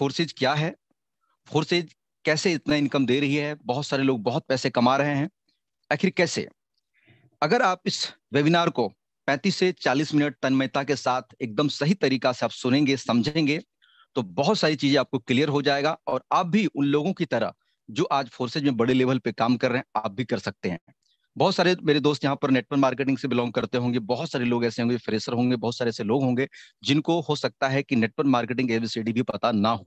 Forces क्या है, forces कैसे इतना इनकम दे रही है, बहुत सारे लोग बहुत पैसे कमा रहे हैं, आखिर कैसे। अगर आप इस वेबिनार को 35 से 40 मिनट तन्मयता के साथ एकदम सही तरीका से आप सुनेंगे, समझेंगे, तो बहुत सारी चीजें आपको क्लियर हो जाएगा और आप भी उन लोगों की तरह जो आज फोर्सेज में बड़े लेवल पे काम कर रहे हैं, आप भी कर सकते हैं। बहुत सारे मेरे दोस्त यहाँ पर नेटवर्क मार्केटिंग से बिलोंग करते होंगे, बहुत सारे लोग ऐसे होंगे, फ्रेशर होंगे, बहुत सारे ऐसे लोग होंगे जिनको हो सकता है कि नेटवर्क मार्केटिंग एबीसीडी भी पता ना हो।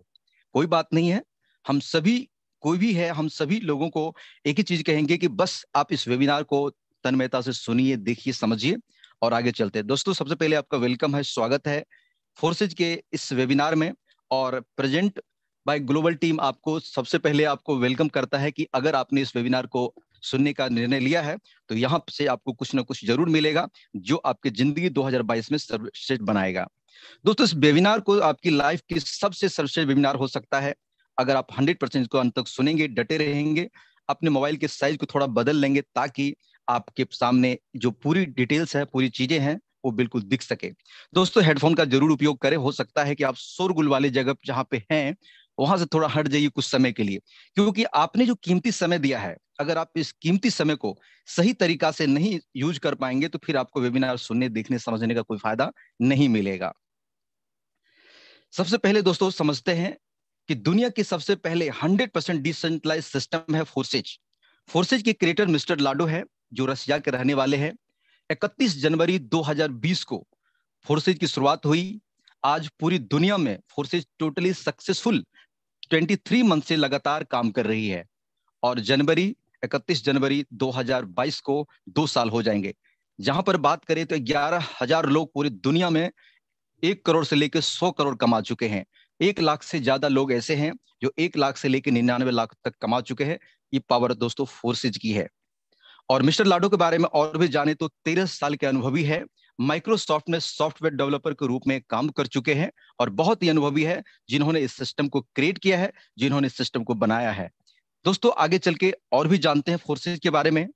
कोई बात नहीं है, हम सभी, कोई भी है, हम सभी लोगों को एक ही चीज कहेंगे कि बस आप इस वेबिनार को तन्मयता से सुनिए, देखिए, समझिए और आगे चलते हैं। दोस्तों, सबसे पहले आपका वेलकम है, स्वागत है फोर्सेज के इस वेबिनार में। और प्रेजेंट बाय ग्लोबल टीम आपको सबसे पहले आपको वेलकम करता है कि अगर आपने इस वेबिनार को सुनने का निर्णय लिया है तो यहाँ से आपको कुछ ना कुछ जरूर मिलेगा जो आपकी जिंदगी 2022 में सर्वश्रेष्ठ बनाएगा। दोस्तों, इस वेबिनार को आपकी लाइफ की सबसे सर्वश्रेष्ठ वेबिनार हो सकता है अगर आप 100% इसको अंत तक सुनेंगे, डटे रहेंगे, अपने मोबाइल के साइज को थोड़ा बदल लेंगे ताकि आपके सामने जो पूरी डिटेल्स है, पूरी चीजें हैं, वो बिल्कुल दिख सके। दोस्तों, हेडफोन का जरूर उपयोग करें। हो सकता है कि आप शोरगुल वाली जगह जहां पे हैं वहां से थोड़ा हट जाइए कुछ समय के लिए, क्योंकि आपने जो कीमती समय दिया है, अगर आप इस कीमती समय को सही तरीका से नहीं यूज कर पाएंगे तो फिर आपको वेबिनार सुनने, देखने, समझने का कोई फायदा नहीं मिलेगा। सबसे पहले दोस्तों समझते हैं कि दुनिया के सबसे पहले 100% डिसेंट्रलाइज सिस्टम है फोर्सेज। फोर्सेज के क्रिएटर मिस्टर लाडो है जो रशिया के रहने वाले हैं। 31 जनवरी 2020 को फोर्सेज की शुरुआत हुई। आज पूरी दुनिया में फोर्सेज टोटली सक्सेसफुल 23 मंथ से लगातार काम कर रही है और 31 जनवरी 2022 को 2 साल हो जाएंगे। जहां पर बात करें तो 11,000 लोग पूरी दुनिया में 1 करोड़ से लेकर 100 करोड़ कमा चुके हैं। 1 लाख से ज्यादा लोग ऐसे हैं जो 1 लाख से लेकर 99 लाख तक कमा चुके हैं। ये पावर दोस्तों फोर्सेज की है। और मिस्टर लाडो के बारे में और भी जाने तो 13 साल के अनुभवी है। माइक्रोसॉफ्ट में सॉफ्टवेयर डेवलपर के रूप में काम कर चुके हैं और बहुत ही अनुभवी है जिन्होंने इस सिस्टम को क्रिएट किया है, जिन्होंने इस सिस्टम को बनाया है। दोस्तों, आगे चल के और भी जानते हैं फोर्सेज के बारे में।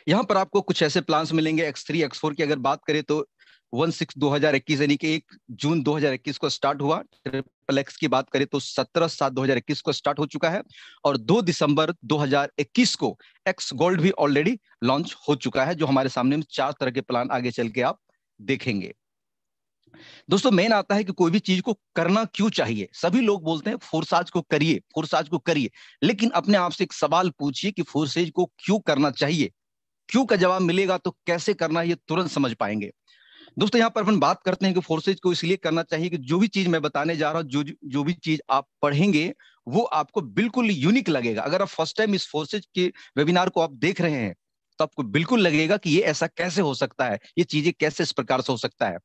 यहाँ पर आपको कुछ ऐसे प्लान्स मिलेंगे। X3 X4 की अगर बात करें तो 1/6/2021 यानी कि 1 जून 2021 को स्टार्ट हुआ। XXX की बात करें तो 17/7/2021 को स्टार्ट हो चुका है और 2 दिसंबर 2021 को एक्स गोल्ड भी ऑलरेडी लॉन्च हो चुका है, जो हमारे सामने में 4 तरह के प्लान आगे चल के आप देखेंगे। दोस्तों, मेन आता है कि कोई भी चीज को करना क्यों चाहिए। सभी लोग बोलते हैं फोर्साज को करिए, फोर्साज को करिए, लेकिन अपने आप से एक सवाल पूछिए कि फोर्सेज को क्यों करना चाहिए। क्यों का जवाब मिलेगा तो कैसे करना है ये तुरंत समझ पाएंगे। दोस्तों, यहाँ पर अपन बात करते हैं कि फोर्सेज को इसलिए करना चाहिए कि जो भी चीज मैं बताने जा रहा हूँ, जो भी चीज आप पढ़ेंगे वो आपको बिल्कुल यूनिक लगेगा। अगर आप फर्स्ट टाइम इस फोर्सेज के वेबिनार को आप देख रहे हैं तो आपको बिल्कुल लगेगा कि ये ऐसा कैसे हो सकता है, ये चीजें कैसे इस प्रकार से हो सकता है।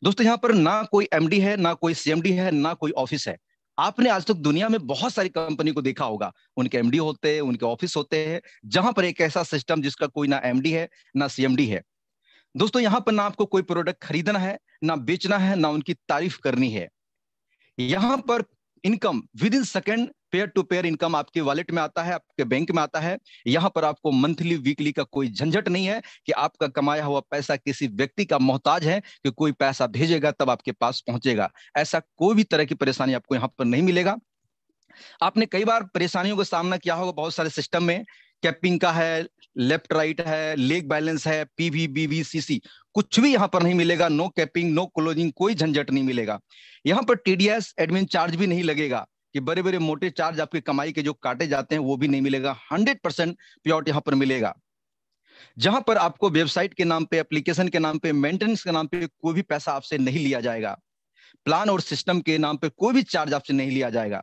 दोस्तों, यहाँ पर ना कोई एमडी है, ना कोई सीएमडी है, ना कोई ऑफिस है। आपने आज तक दुनिया में बहुत सारी कंपनी को देखा होगा, उनके एमडी होते हैं, उनके ऑफिस होते हैं, जहां पर एक ऐसा सिस्टम जिसका कोई ना एमडी है ना सीएमडी है। दोस्तों, यहां पर ना आपको कोई प्रोडक्ट खरीदना है, ना बेचना है, ना उनकी तारीफ करनी है। यहां पर income within second pair to pair income आपके वॉलेट में आता है, आपके बैंक में आता है। यहां पर आपको मंथली वीकली का कोई झंझट नहीं है कि आपका कमाया हुआ पैसा किसी व्यक्ति का मोहताज है कि कोई पैसा भेजेगा तब आपके पास पहुंचेगा। ऐसा कोई भी तरह की परेशानी आपको यहां पर नहीं मिलेगा। आपने कई बार परेशानियों का सामना किया होगा बहुत सारे सिस्टम में। कैपिंग का है, लेफ्ट राइट है, लेग बैलेंस है, पीवी बीवी सीसी, कुछ भी यहां पर नहीं मिलेगा। नो कैपिंग, नो क्लोजिंग, कोई झंझट नहीं मिलेगा। यहां पर टीडीएस एडमिन चार्ज भी नहीं लगेगा कि बड़े बड़े मोटे चार्ज आपकी कमाई के जो काटे जाते हैं वो भी नहीं मिलेगा। 100% प्योर यहां पर मिलेगा। जहां पर आपको वेबसाइट के नाम पे, एप्लीकेशन के नाम पे, मेंटेनेंस के नाम पे कोई भी पैसा आपसे नहीं लिया जाएगा। प्लान और सिस्टम के नाम पे कोई भी चार्ज आपसे नहीं लिया जाएगा।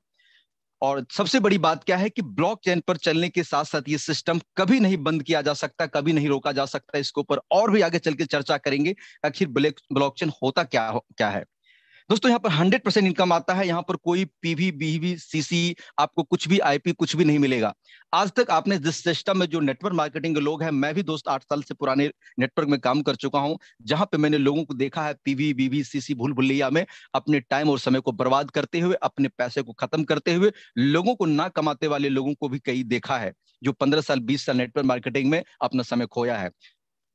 और सबसे बड़ी बात क्या है कि ब्लॉकचेन पर चलने के साथ साथ ये सिस्टम कभी नहीं बंद किया जा सकता, कभी नहीं रोका जा सकता। इसके ऊपर और भी आगे चल के चर्चा करेंगे आखिर ब्लॉकचेन होता क्या है। दोस्तों, यहाँ पर 100% इनकम आता है। यहाँ पर कोई पीवी बीवी सीसी, आपको कुछ भी आईपी कुछ भी नहीं मिलेगा। आज तक आपने जिस सिस्टम में जो नेटवर्क मार्केटिंग के लोग हैं, मैं भी दोस्त 8 साल से पुराने नेटवर्क में काम कर चुका हूं, जहां पे मैंने लोगों को देखा है पीवी बीवी सीसी भूल भुलैया में अपने टाइम और समय को बर्बाद करते हुए, अपने पैसे को खत्म करते हुए, लोगों को ना कमाते वाले लोगों को भी कई देखा है जो 15 साल 20 साल नेटवर्क मार्केटिंग में अपना समय खोया है।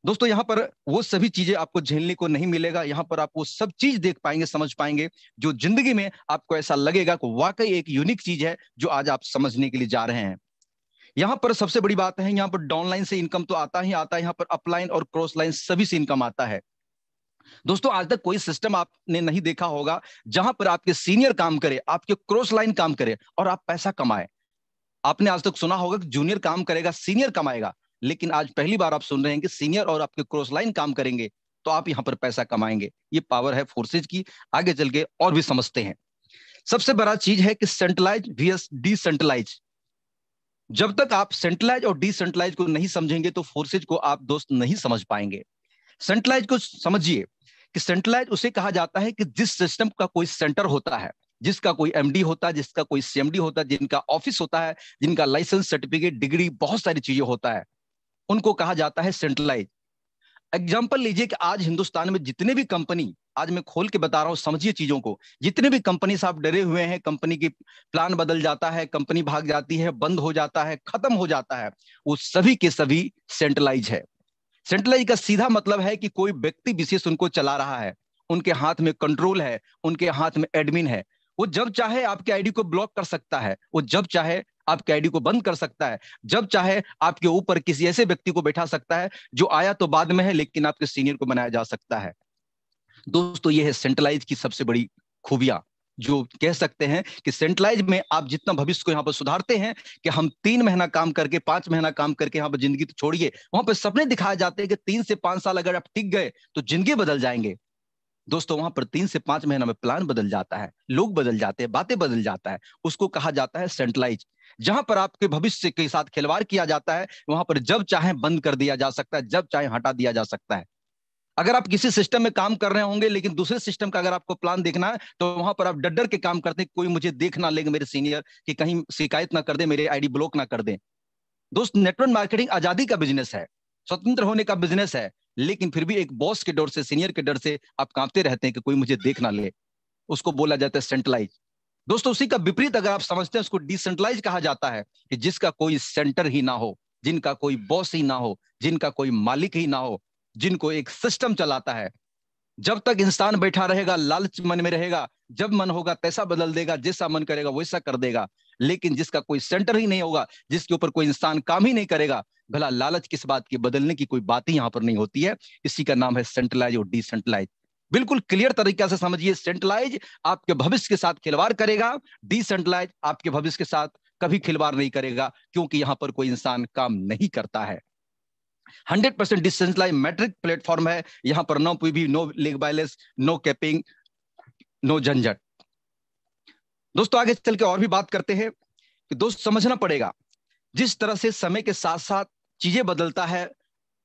दोस्तों यहाँ पर वो सभी चीजें आपको झेलने को नहीं मिलेगा। यहाँ पर आप वो सब चीज देख पाएंगे, समझ पाएंगे, जो जिंदगी में आपको ऐसा लगेगा कि वाकई एक यूनिक चीज है जो आज आप समझने के लिए जा रहे हैं। यहाँ पर सबसे बड़ी बात है, यहाँ पर डाउनलाइन से इनकम तो आता ही आता है, यहाँ पर अपलाइन और क्रॉस लाइन सभी से इनकम आता है। दोस्तों आज तक कोई सिस्टम आपने नहीं देखा होगा जहां पर आपके सीनियर काम करे, आपके क्रॉस लाइन काम करे और आप पैसा कमाए। आपने आज तक सुना होगा कि जूनियर काम करेगा सीनियर कमाएगा, लेकिन आज पहली बार आप सुन रहे हैं कि सीनियर और आपके क्रॉस लाइन काम करेंगे तो आप यहां पर पैसा कमाएंगे। ये पावर है फोर्सेज की। आगे चल के और भी समझते हैं। सबसे बड़ा चीज है कि सेंट्रलाइज वीएस डिसेंट्रलाइज। जब तक आप सेंट्रलाइज और डिसेंट्रलाइज को नहीं समझेंगे तो फोर्सेज को आप दोस्त नहीं समझ पाएंगे। सेंट्रलाइज को समझिए कि सेंट्रलाइज उसे कहा जाता है कि जिस सिस्टम का कोई सेंटर होता है, जिसका कोई एमडी होता है, जिसका कोई सीएमडी होता है, जिनका ऑफिस होता है, जिनका लाइसेंस, सर्टिफिकेट, डिग्री, बहुत सारी चीजें होता है, उनको कहा जाता है सेंट्रलाइज। एग्जाम्पल लीजिए कि आज हिंदुस्तान में जितने भी कंपनी, आज मैं खोल के बता रहा हूं, समझिए चीजों को, जितने भी कंपनी से आप डरे हुए हैं, कंपनी की प्लान बदल जाता है, कंपनी भाग जाती है, बंद हो जाता है, खत्म हो जाता है, वो सभी के सभी सेंट्रलाइज है। सेंट्रलाइज का सीधा मतलब है कि कोई व्यक्ति विशेष उनको चला रहा है, उनके हाथ में कंट्रोल है, उनके हाथ में एडमिन है। वो जब चाहे आपके आईडी को ब्लॉक कर सकता है, वो जब चाहे आपके आईडी को बंद कर सकता है, जब चाहे आपके ऊपर किसी ऐसे व्यक्ति को बैठा सकता है जो आया तो बाद में है लेकिन आपके सीनियर को बनाया जा सकता है। दोस्तों ये है सेंट्रलाइज की सबसे बड़ी खूबियां, जो कह सकते हैं कि सेंट्रलाइज में आप जितना भविष्य को यहाँ पर सुधारते हैं कि हम 3 महीना काम करके 5 महीना काम करके यहाँ पर जिंदगी तो छोड़िए, वहां पर सपने दिखाए जाते हैं कि 3 से 5 साल अगर आप टिक गए तो जिंदगी बदल जाएंगे। दोस्तों वहां पर 3 से 5 महीना में प्लान बदल जाता है, लोग बदल जाते हैं, बातें बदल जाता है, उसको कहा जाता है सेंट्रलाइज। जहां पर आपके भविष्य के साथ खिलवाड़ किया जाता है, वहां पर जब चाहे बंद कर दिया जा सकता है, जब चाहे हटा दिया जा सकता है। अगर आप किसी सिस्टम में काम कर रहे होंगे लेकिन दूसरे सिस्टम का अगर आपको प्लान देखना है तो वहां पर आप डर डर के काम करते हैं, कोई मुझे देख ना लेंगे मेरे सीनियर, कि कहीं शिकायत ना कर दे, मेरे आईडी ब्लॉक ना कर दे। दोस्त नेटवर्क मार्केटिंग आजादी का बिजनेस है, स्वतंत्र होने का बिजनेस है, लेकिन फिर भी एक बॉस के डर से, सीनियर के डर से आप कांपते रहते हैं कि कोई मुझे देख ना ले। उसको बोला जाता है सेंट्रलाइज। दोस्तों उसी का विपरीत अगर आप समझते हैं, उसको डिसेंट्रलाइज कहा जाता है, कि जिसका कोई सेंटर ही ना हो, जिनका कोई बॉस ही ना हो, जिनका कोई मालिक ही ना हो, जिनको एक सिस्टम चलाता है। जब तक इंसान बैठा रहेगा, लालच मन में रहेगा, जब मन होगा तैसा बदल देगा, जैसा मन करेगा वैसा कर देगा। लेकिन जिसका कोई सेंटर ही नहीं होगा, जिसके ऊपर कोई इंसान काम ही नहीं करेगा, भला लालच किस बात की, बदलने की कोई बात ही यहां पर नहीं होती है। इसी का नाम है सेंट्रलाइज और डिसेंट्रलाइज। बिल्कुल क्लियर तरीके से समझिए, सेंट्रलाइज आपके भविष्य के साथ खिलवाड़ करेगा, डिसेंट्रलाइज आपके भविष्य के साथ कभी खिलवाड़ नहीं करेगा, क्योंकि यहां पर कोई इंसान काम नहीं करता है। 100% डिसेंट्रलाइज मैट्रिक प्लेटफॉर्म है। यहां पर no PV, no league balance, no capping, no झंझट। दोस्तों आगे चल के और भी बात करते हैं कि दोस्त समझना पड़ेगा, जिस तरह से समय के साथ साथ चीजें बदलता है,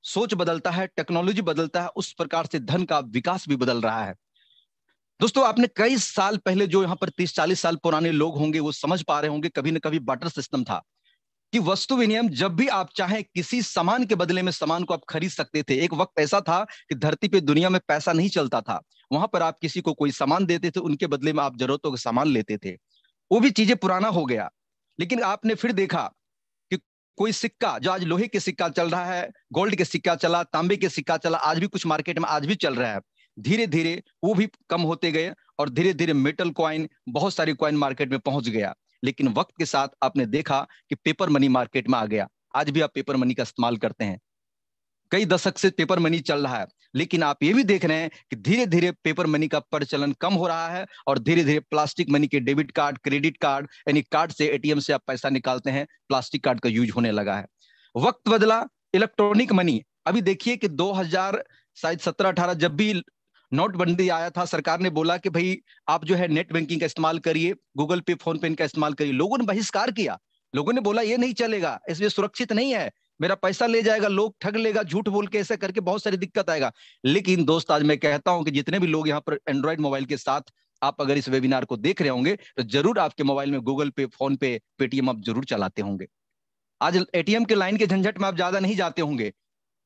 सोच बदलता है, टेक्नोलॉजी बदलता है, उस प्रकार से धन का विकास भी बदल रहा है। दोस्तों आपने कई साल पहले, जो यहाँ पर 30-40 साल पुराने लोग होंगे वो समझ पा रहे होंगे, कभी ना कभी बार्टर सिस्टम था, कि वस्तु विनिमय, जब भी आप चाहे किसी सामान के बदले में सामान को आप खरीद सकते थे। एक वक्त ऐसा था कि धरती पे, दुनिया में पैसा नहीं चलता था, वहां पर आप किसी को कोई सामान देते थे, उनके बदले में आप जरूरतों के सामान लेते थे। वो भी चीजें पुराना हो गया। लेकिन आपने फिर देखा कि कोई सिक्का, जो आज लोहे के सिक्का चल रहा है, गोल्ड के सिक्का चला, तांबे के सिक्का चला, आज भी कुछ मार्केट में आज भी चल रहा है, धीरे धीरे वो भी कम होते गए और धीरे धीरे मेटल कॉइन, बहुत सारी कॉइन मार्केट में पहुंच गया। लेकिन वक्त के साथ आपने देखा कि पेपर मनी मार्केट में आ गया। आज भी आप पेपर मनी का इस्तेमाल करते हैं, कई दशक से पेपर मनी चल रहा है, लेकिन आप ये भी देख रहे हैं कि धीरे धीरे पेपर मनी का प्रचलन कम हो रहा है और धीरे धीरे प्लास्टिक मनी के, डेबिट कार्ड, क्रेडिट कार्ड, यानी कार्ड से, एटीएम से आप पैसा निकालते हैं, प्लास्टिक कार्ड का यूज होने लगा है। वक्त बदला, इलेक्ट्रॉनिक मनी। अभी देखिए कि 2017-18 जब भी नोटबंदी आया था, सरकार ने बोला कि भाई आप जो है नेट बैंकिंग का इस्तेमाल करिए, गूगल पे, फोन पे का इस्तेमाल करिए। लोगों ने बहिष्कार किया, लोगों ने बोला ये नहीं चलेगा, इसमें सुरक्षित नहीं है, मेरा पैसा ले जाएगा, लोग ठग लेगा, झूठ बोल के, ऐसे करके बहुत सारी दिक्कत आएगा। लेकिन दोस्त आज मैं कहता हूं कि जितने भी लोग यहाँ पर एंड्रॉइड मोबाइल के साथ आप अगर इस वेबिनार को देख रहे होंगे तो जरूर आपके मोबाइल में गूगल पे, फोन पे, पेटीएम आप जरूर चलाते होंगे। आज एटीएम के लाइन के झंझट में आप ज्यादा नहीं जाते होंगे,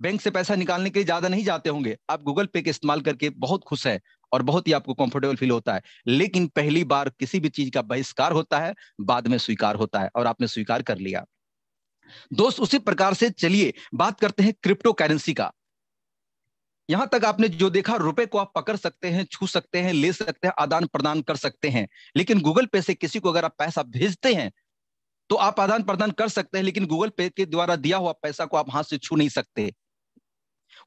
बैंक से पैसा निकालने के लिए ज्यादा नहीं जाते होंगे, आप गूगल पे के इस्तेमाल करके बहुत खुश है और बहुत ही आपको कंफर्टेबल फील होता है। लेकिन पहली बार किसी भी चीज का बहिष्कार होता है, बाद में स्वीकार होता है, और आपने स्वीकार कर लिया। दोस्त उसी प्रकार से चलिए बात करते हैं क्रिप्टो करेंसी का। यहां तक आपने जो देखा, रुपए को आप पकड़ सकते हैं, छू सकते हैं, ले सकते हैं, आदान प्रदान कर सकते हैं, लेकिन गूगल पे से किसी को अगर आप पैसा भेजते हैं तो आप आदान प्रदान कर सकते हैं, लेकिन गूगल पे के द्वारा दिया हुआ पैसा को आप हाथ से छू नहीं सकते।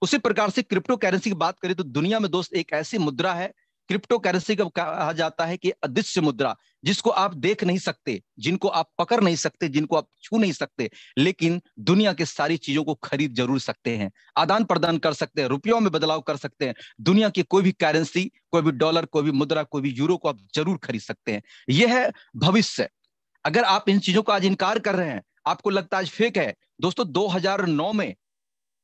उसी प्रकार से क्रिप्टो करेंसी की बात करें तो दुनिया में दोस्त एक ऐसी मुद्रा है, क्रिप्टो करेंसी को कहा जाता है कि अदृश्य मुद्रा, जिसको आप देख नहीं सकते, जिनको आप पकड़ नहीं सकते, जिनको आप छू नहीं सकते, लेकिन दुनिया के सारी चीजों को खरीद जरूर सकते हैं, आदान प्रदान कर सकते हैं, रुपयों में बदलाव कर सकते हैं। दुनिया की कोई भी करेंसी, कोई भी डॉलर, कोई भी मुद्रा, कोई भी यूरो को आप जरूर खरीद सकते हैं। यह है भविष्य। अगर आप इन चीजों का आज इनकार कर रहे हैं, आपको लगता है आज फेक है, दोस्तों 2009 में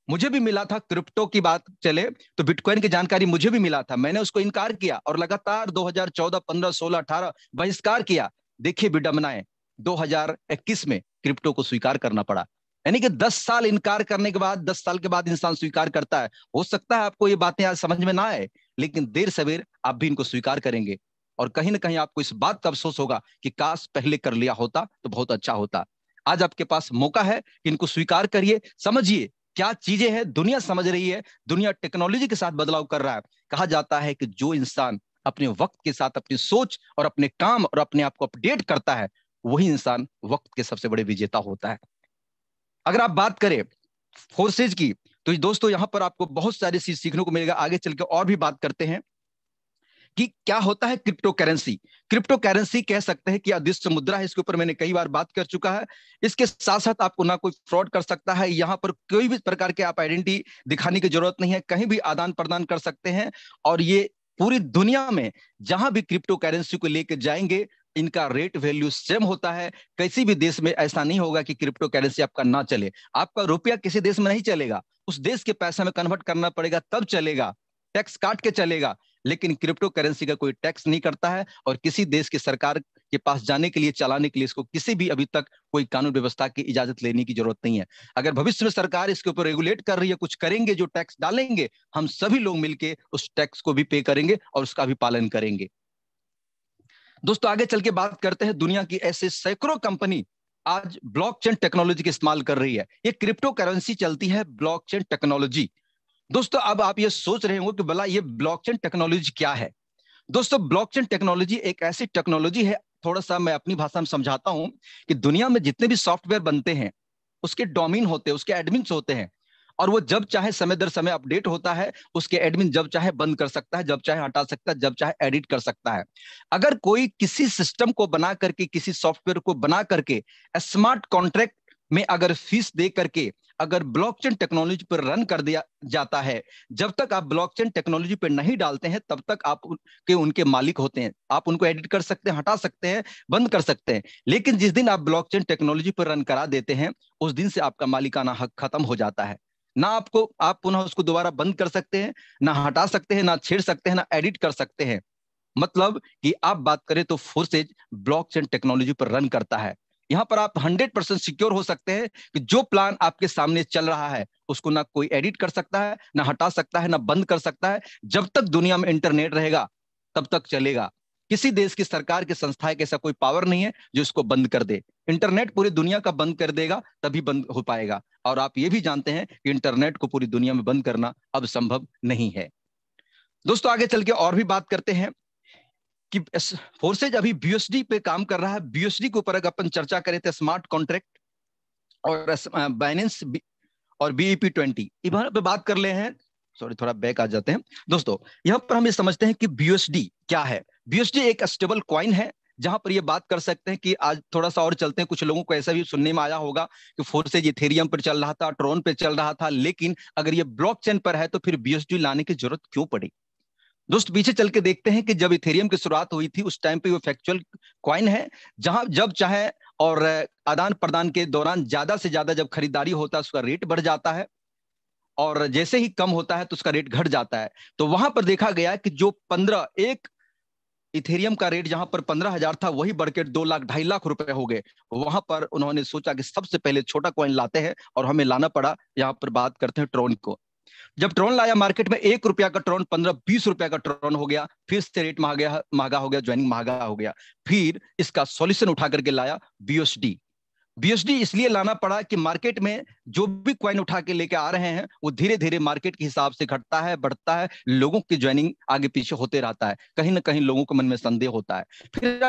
मुझे भी मिला था, क्रिप्टो की बात चले तो बिटकॉइन की जानकारी मुझे भी मिला था, मैंने उसको इनकार किया और लगातार 2014, 15, 16, 18 बहिष्कार किया। देखिए विडंबनाएं, 2021 में क्रिप्टो को स्वीकार करना पड़ा। यानी कि 10 साल इनकार करने के बाद, 10 साल के बाद इंसान स्वीकार करता है। हो सकता है आपको ये बातें आज समझ में ना आए, लेकिन देर सवेर आप भी इनको स्वीकार करेंगे और कहीं ना कहीं आपको इस बात का अफसोस होगा कि काश पहले कर लिया होता तो बहुत अच्छा होता। आज आपके पास मौका है कि इनको स्वीकार करिए, समझिए क्या चीजें हैं, दुनिया समझ रही है, दुनिया टेक्नोलॉजी के साथ बदलाव कर रहा है। कहा जाता है कि जो इंसान अपने वक्त के साथ अपनी सोच और अपने काम और अपने आप को अपडेट करता है, वही इंसान वक्त के सबसे बड़े विजेता होता है। अगर आप बात करें फोर्सेज की, तो दोस्तों यहां पर आपको बहुत सारी चीज सीखने को मिलेगा। आगे चल के और भी बात करते हैं कि क्या होता है क्रिप्टो करेंसी। क्रिप्टो करेंसी कह सकते हैं कि अदृश्य मुद्रा है, इसके ऊपर मैंने कई बार बात कर चुका है। इसके साथ साथ आपको ना कोई फ्रॉड कर सकता है, यहाँ पर कोई भी प्रकार के आप आइडेंटिटी दिखाने की जरूरत नहीं है, कहीं भी आदान प्रदान कर सकते हैं। और ये पूरी दुनिया में जहां भी क्रिप्टो करेंसी को लेकर जाएंगे, इनका रेट वैल्यू सेम होता है। किसी भी देश में ऐसा नहीं होगा कि क्रिप्टो करेंसी आपका ना चले। आपका रुपया किसी देश में नहीं चलेगा, उस देश के पैसे में कन्वर्ट करना पड़ेगा तब चलेगा, टैक्स काट के चलेगा। लेकिन क्रिप्टो करेंसी का कोई टैक्स नहीं करता है और किसी देश की सरकार के पास जाने के लिए, चलाने के लिए इसको किसी भी अभी तक कोई कानून व्यवस्था की इजाजत लेने की जरूरत नहीं है। अगर भविष्य में सरकार इसके ऊपर रेगुलेट कर रही है, कुछ करेंगे, जो टैक्स डालेंगे, हम सभी लोग मिलकर उस टैक्स को भी पे करेंगे और उसका भी पालन करेंगे। दोस्तों आगे चल के बात करते हैं, दुनिया की ऐसे सैकड़ों कंपनी आज ब्लॉकचेन टेक्नोलॉजी का इस्तेमाल कर रही है। ये क्रिप्टो करेंसी चलती है ब्लॉकचेन टेक्नोलॉजी। दोस्तों अब आप ये सोच रहे होंगे कि भला ये ब्लॉकचेन टेक्नोलॉजी क्या है। दोस्तों ब्लॉकचेन टेक्नोलॉजी एक ऐसी टेक्नोलॉजी है, थोड़ा सा मैं अपनी भाषा में समझाता हूं, कि दुनिया में जितने भी सॉफ्टवेयर बनते हैं उसके डोमेन होते हैं, उसके एडमिन्स होते हैं, और वो जब चाहे समय दर समय अपडेट होता है। उसके एडमिन जब चाहे बंद कर सकता है, जब चाहे हटा सकता है, जब चाहे एडिट कर सकता है। अगर कोई किसी सिस्टम को बना करके, किसी सॉफ्टवेयर को बना करके स्मार्ट कॉन्ट्रैक्ट में अगर फीस दे करके अगर ब्लॉकचेन टेक्नोलॉजी पर रन कर दिया जाता है, जब तक आप ब्लॉकचेन टेक्नोलॉजी पर नहीं डालते हैं तब तक आप उनके मालिक होते हैं। आप उनको एडिट कर सकते हैं, हटा सकते हैं, बंद कर सकते हैं, लेकिन जिस दिन आप ब्लॉकचेन टेक्नोलॉजी पर रन करा देते हैं, उस दिन से आपका मालिकाना हक खत्म हो जाता है। ना आपको आप पुनः उसको दोबारा बंद कर सकते हैं, ना हटा सकते हैं, ना छेड़ सकते हैं, ना एडिट कर सकते हैं। मतलब कि आप बात करें तो फोर्सेज ब्लॉकचेन टेक्नोलॉजी पर रन करता है। यहां पर आप 100% सिक्योर हो सकते हैं कि जो प्लान आपके सामने चल रहा है उसको ना कोई एडिट कर सकता है, ना हटा सकता है, ना बंद कर सकता है। जब तक दुनिया में इंटरनेट रहेगा तब तक चलेगा। किसी देश की सरकार की संस्था के ऐसा कोई पावर नहीं है जो इसको बंद कर दे। इंटरनेट पूरी दुनिया का बंद कर देगा तभी बंद हो पाएगा। और आप ये भी जानते हैं कि इंटरनेट को पूरी दुनिया में बंद करना अब संभव नहीं है। दोस्तों आगे चल के और भी बात करते हैं कि फोर्सेज अभी बीयूएसडी पे काम कर रहा है। बीयूएसडी के ऊपर अगर अपन चर्चा करें तो स्मार्ट कॉन्ट्रैक्ट और बाइनेंस और BEP20 इधर पे बात कर ले हैं। सॉरी थोड़ा बैक आ जाते हैं। दोस्तों यहां पर हम ये समझते हैं कि बीयूएसडी क्या है। बीयूएसडी एक स्टेबल कॉइन है, जहां पर ये बात कर सकते हैं कि आज थोड़ा सा और चलते हैं। कुछ लोगों को ऐसा भी सुनने में आया होगा कि फोर्सेज इथेरियम पर चल रहा था, ट्रोन पे चल रहा था, लेकिन अगर ये ब्लॉकचेन पर है तो फिर बीयूएसडी लाने की जरूरत क्यों पड़ी। दोस्त पीछे चल के देखते हैं कि जब इथेरियम की शुरुआत हुई थी उस टाइम पे वो फैक्चुअल कॉइन है, जहां जब चाहे और आदान प्रदान के दौरान ज्यादा से ज्यादा जब खरीदारी होता है उसका रेट बढ़ जाता है, और जैसे ही कम होता है तो उसका रेट घट जाता है। तो वहां पर देखा गया कि जो 15 एक इथेरियम का रेट जहां पर 15,000 था, वही बढ़ के 2 लाख 2.5 लाख रुपए हो गए। वहां पर उन्होंने सोचा कि सबसे पहले छोटा कॉइन लाते हैं, और हमें लाना पड़ा। यहाँ पर बात करते हैं ट्रोन को। जब ट्रोन लाया मार्केट में, 1 रुपया का ट्रोन 15-20 रुपया का ट्रोन हो गया। फिर से रेट महंगा हो गया, ज्वाइनिंग महंगा हो गया। फिर इसका सॉल्यूशन उठा करके लाया बीयूएसडी। बीएसडी इसलिए लाना पड़ा कि मार्केट में जो भी कॉइन उठा के लेके आ रहे हैं वो धीरे धीरे मार्केट के हिसाब से घटता है, बढ़ता है, लोगों की ज्वाइनिंग आगे पीछे होते रहता है, कहीं ना कहीं लोगों के मन में संदेह होता है। फिर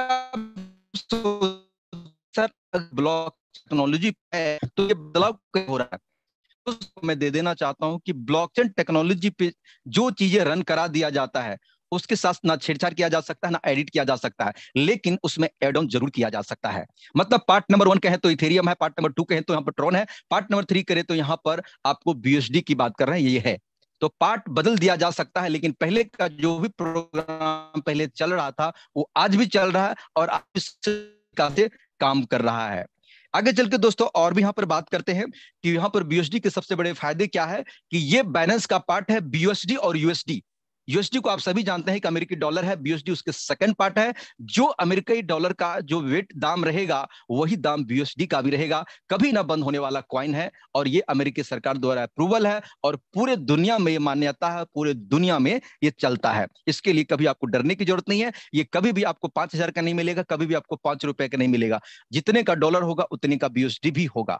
सर ब्लॉक टेक्नोलॉजी है तो ये बदलाव हो रहा है। तो मैं दे देना चाहता हूं कि ब्लॉकचेन टेक्नोलॉजी पे जो चीजें रन करा दिया जाता है उसके साथ ना छेड़छाड़ किया जा सकता है ना एडिट किया जा सकता है, लेकिन उसमें एड ऑन जरूर किया जा सकता है। मतलब पार्ट नंबर 1 कहें तो इथेरियम है, पार्ट नंबर 2 कहें तो यहाँ पर ट्रॉन है, पार्ट नंबर 3 करें तो यहाँ पर आपको बीएसडी की बात कर रहे हैं, ये है। तो पार्ट बदल दिया जा सकता है, लेकिन पहले का जो भी प्रोग्राम पहले चल रहा था वो आज भी चल रहा है और आज से काम कर रहा है। आगे चल के दोस्तों और भी यहां पर बात करते हैं कि यहां पर बीएसडी के सबसे बड़े फायदे क्या है, कि ये बैलेंस का पार्ट है बीएसडी और यूएसडी। यूएसडी को आप सभी जानते हैं कि अमेरिकी डॉलर है, बीएसडी उसके सेकंड पार्ट है। जो अमेरिकी डॉलर का जो वेट दाम रहेगा वही दाम बीएसडी का भी रहेगा, कभी ना बंद होने वाला कॉइन है, और ये अमेरिकी सरकार द्वारा अप्रूवल है और पूरे दुनिया में ये मान्यता है, पूरे दुनिया में ये चलता है। इसके लिए कभी आपको डरने की जरूरत नहीं है। ये कभी भी आपको 5,000 का नहीं मिलेगा, कभी भी आपको 5 रुपए का नहीं मिलेगा। जितने का डॉलर होगा उतने का बीएसडी भी होगा।